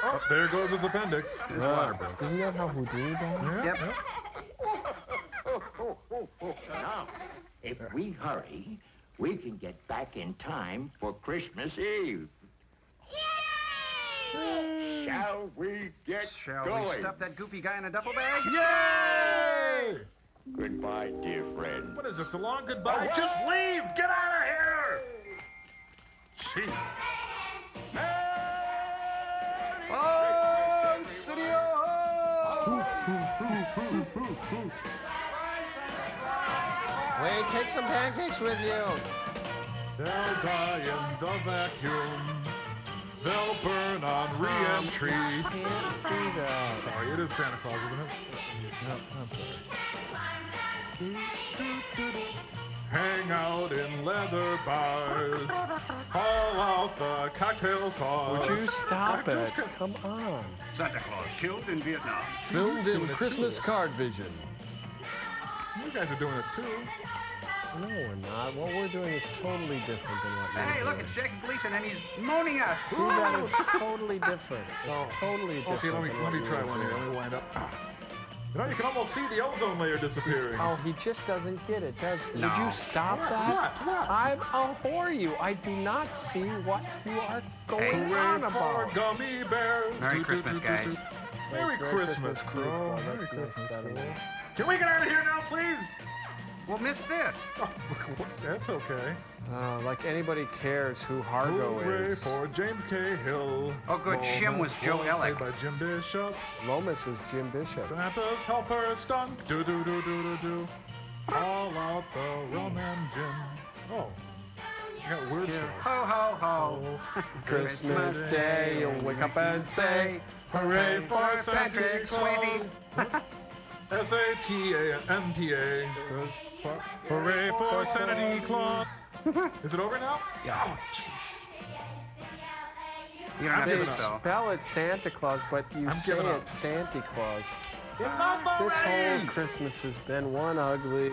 Oh, there goes his appendix. His water broke. Isn't that how Houdini died? Yep. Now, if we hurry, we can get back in time for Christmas Eve. Shall we get Shall going? we stuff that goofy guy in a duffel bag? Yay! Goodbye, dear friend. What is this, a long goodbye? Just leave! Get out of here! Gee. Oh, City Wait, take some pancakes with you. They'll die in the vacuum. They'll burn on re-entry. Can't do that. Sorry, it is Santa Claus, isn't it? No, I'm sorry. Hang out in leather bars. Haul out the cocktail sauce. Would you stop it? Come on. Santa Claus killed in Vietnam. Filmed doing in it Christmas too. Card Vision. You guys are doing it too. No, we're not. What we're doing is totally different than what you're Hey, doing. look, it's Jackie Gleason, and he's moaning us. See, that is totally different. It's totally different. Okay, let than me what try you're one here. doing. Let me wind up. You know, you can almost see the ozone layer disappearing. Oh, he just doesn't get it, does he? No. Would you stop that? What? I'll whore you. I do not see what you are going Hooray on for about. gummy bears. Merry Christmas, guys. Merry Christmas, Crew. Crow. That's Merry nice Christmas, settling. Crow. Can we get out of here now, please? We'll miss this. Oh, that's okay. Like anybody cares who Hargo Hooray is. for James K. Hill. Oh, good. Shim was Joe Ellick. Played by Jim Bishop. Lomas was Jim Bishop. Santa's helper stunk. Do do do do do do. All out the rum and gin. Oh, I got words for this. Ho, ho, ho. Christmas Day, you'll wake up and say, Hooray for Santa Patrick Claus. Swayze. S-A-T-A-N-T-A. Hooray for Santa Claus. Is it over now? Yeah. Oh, jeez. You don't have to They spell. spell it Santa Claus, but you I'm say giving up. it's Santa Claus. Enough This whole already! Christmas has been one ugly.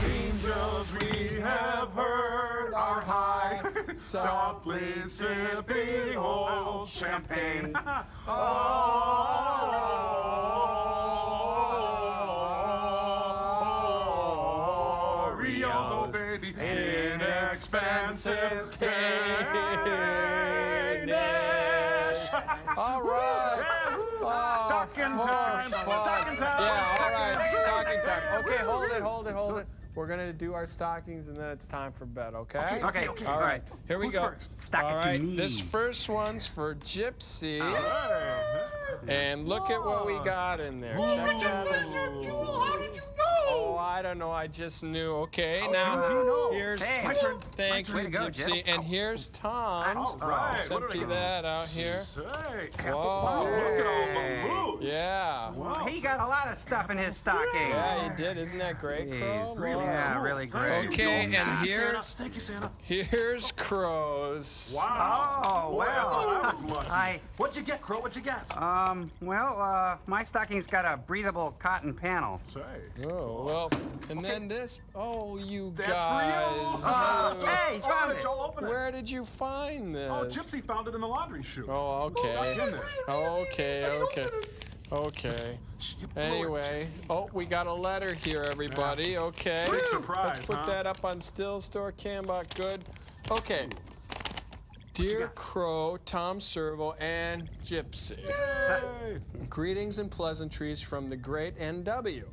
Angels we have heard are high, softly sipping old champagne. Oreos, oh baby, inexpensive Danish. All right. Stocking time, stocking time. Yeah, all right, stocking time. Okay, hold it. We're gonna do our stockings, and then it's time for bed. Okay. Okay. All right. Here we Who's go. first? Stock it All to right. me. This first one's for Gypsy, Hey. and look at what we got in there. Check that out. Oh, I don't know. I just knew. Okay, now you know? here's Hey. thank you, Way to go, Gypsy, Gyps. and here's Tom's. All right. Let's What do empty we got? that out here. Say, Whoa. look at all the booze. Yeah. Well, he got a lot of stuff in his stocking. Yeah, he did. Isn't that great, Crow? really Yeah, cool. really Thank great. you, Okay, Joe. and Thank you, Santa. here's Crow's. Wow. Oh, well. That was lucky. What'd you get, Crow? What'd you get? My stocking's got a breathable cotton panel. Say. Oh, well, and then this. Oh, you That's guys. real. Hey, found it. Joel, open it. Where did you find this? Oh, Gypsy found it in the laundry chute. Oh, Stuck okay. in there. Okay. You blew it, Anyway, Gypsy. we got a letter here, everybody. Okay. Big surprise, Let's put huh? that up on Still Store Cambot. Good. Okay. Dear Crow, Tom Servo, and Gypsy. Greetings and pleasantries from the great NW.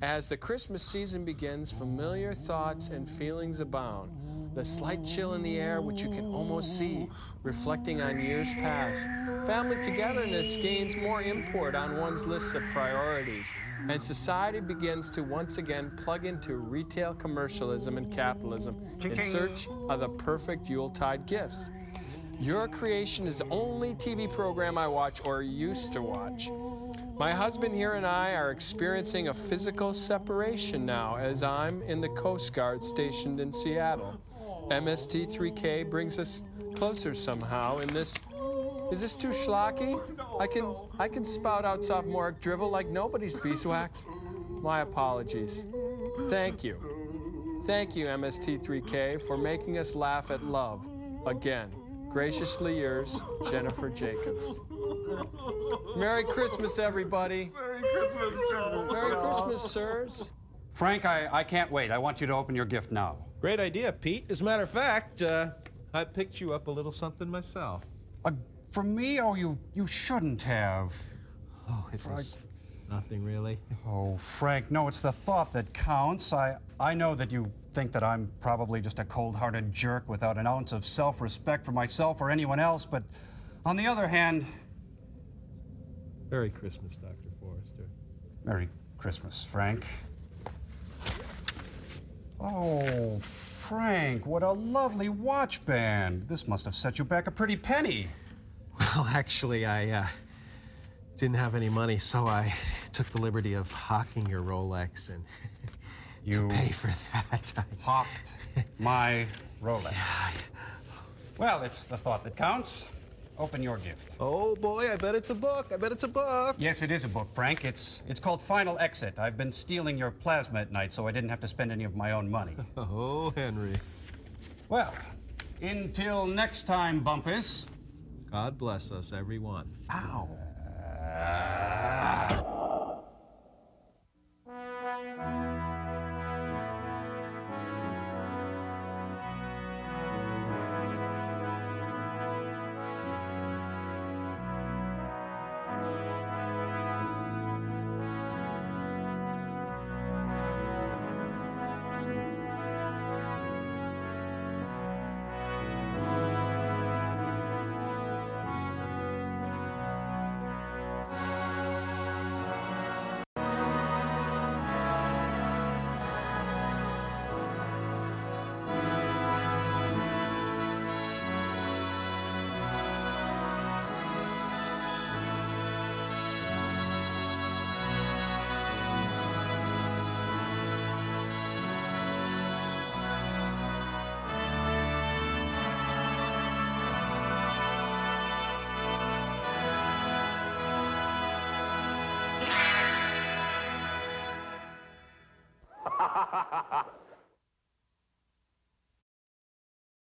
As the Christmas season begins, familiar thoughts and feelings abound. The slight chill in the air, which you can almost see, reflecting on years past. Family togetherness gains more import on one's list of priorities, and society begins to once again plug into retail commercialism and capitalism in search of the perfect Yuletide gifts. Your Creation is the only TV program I watch or used to watch. My husband here and I are experiencing a physical separation now as I'm in the Coast Guard stationed in Seattle. MST3K brings us closer somehow in this... Is this too schlocky? I can spout out sophomoric drivel like nobody's beeswax. My apologies. Thank you. Thank you, MST3K, for making us laugh at love again. Graciously yours, Jennifer Jacobs. Merry Christmas, everybody. Merry Christmas, Jennifer. Merry Christmas, sirs. Frank, I can't wait. I want you to open your gift now. Great idea, Pete. As a matter of fact, I picked you up a little something myself. For me? Oh, you shouldn't have. Oh, it was nothing really. Oh, Frank, no, it's the thought that counts. I know that you think that I'm probably just a cold-hearted jerk without an ounce of self-respect for myself or anyone else, but on the other hand... Merry Christmas, Dr. Forrester. Merry Christmas, Frank. Oh, Frank, what a lovely watch band. This must have set you back a pretty penny. Well, actually, I didn't have any money, so I took the liberty of hawking your Rolex, and to pay for that, I hawked my Rolex. Yeah. Well, it's the thought that counts. Open your gift. Oh, boy, I bet it's a book. I bet it's a book. Yes, it is a book, Frank. It's called Final Exit. I've been stealing your plasma at night, so I didn't have to spend any of my own money. Oh, Henry. Well, until next time, Bumpus. God bless us, everyone. Ow. Ha ha ha ha!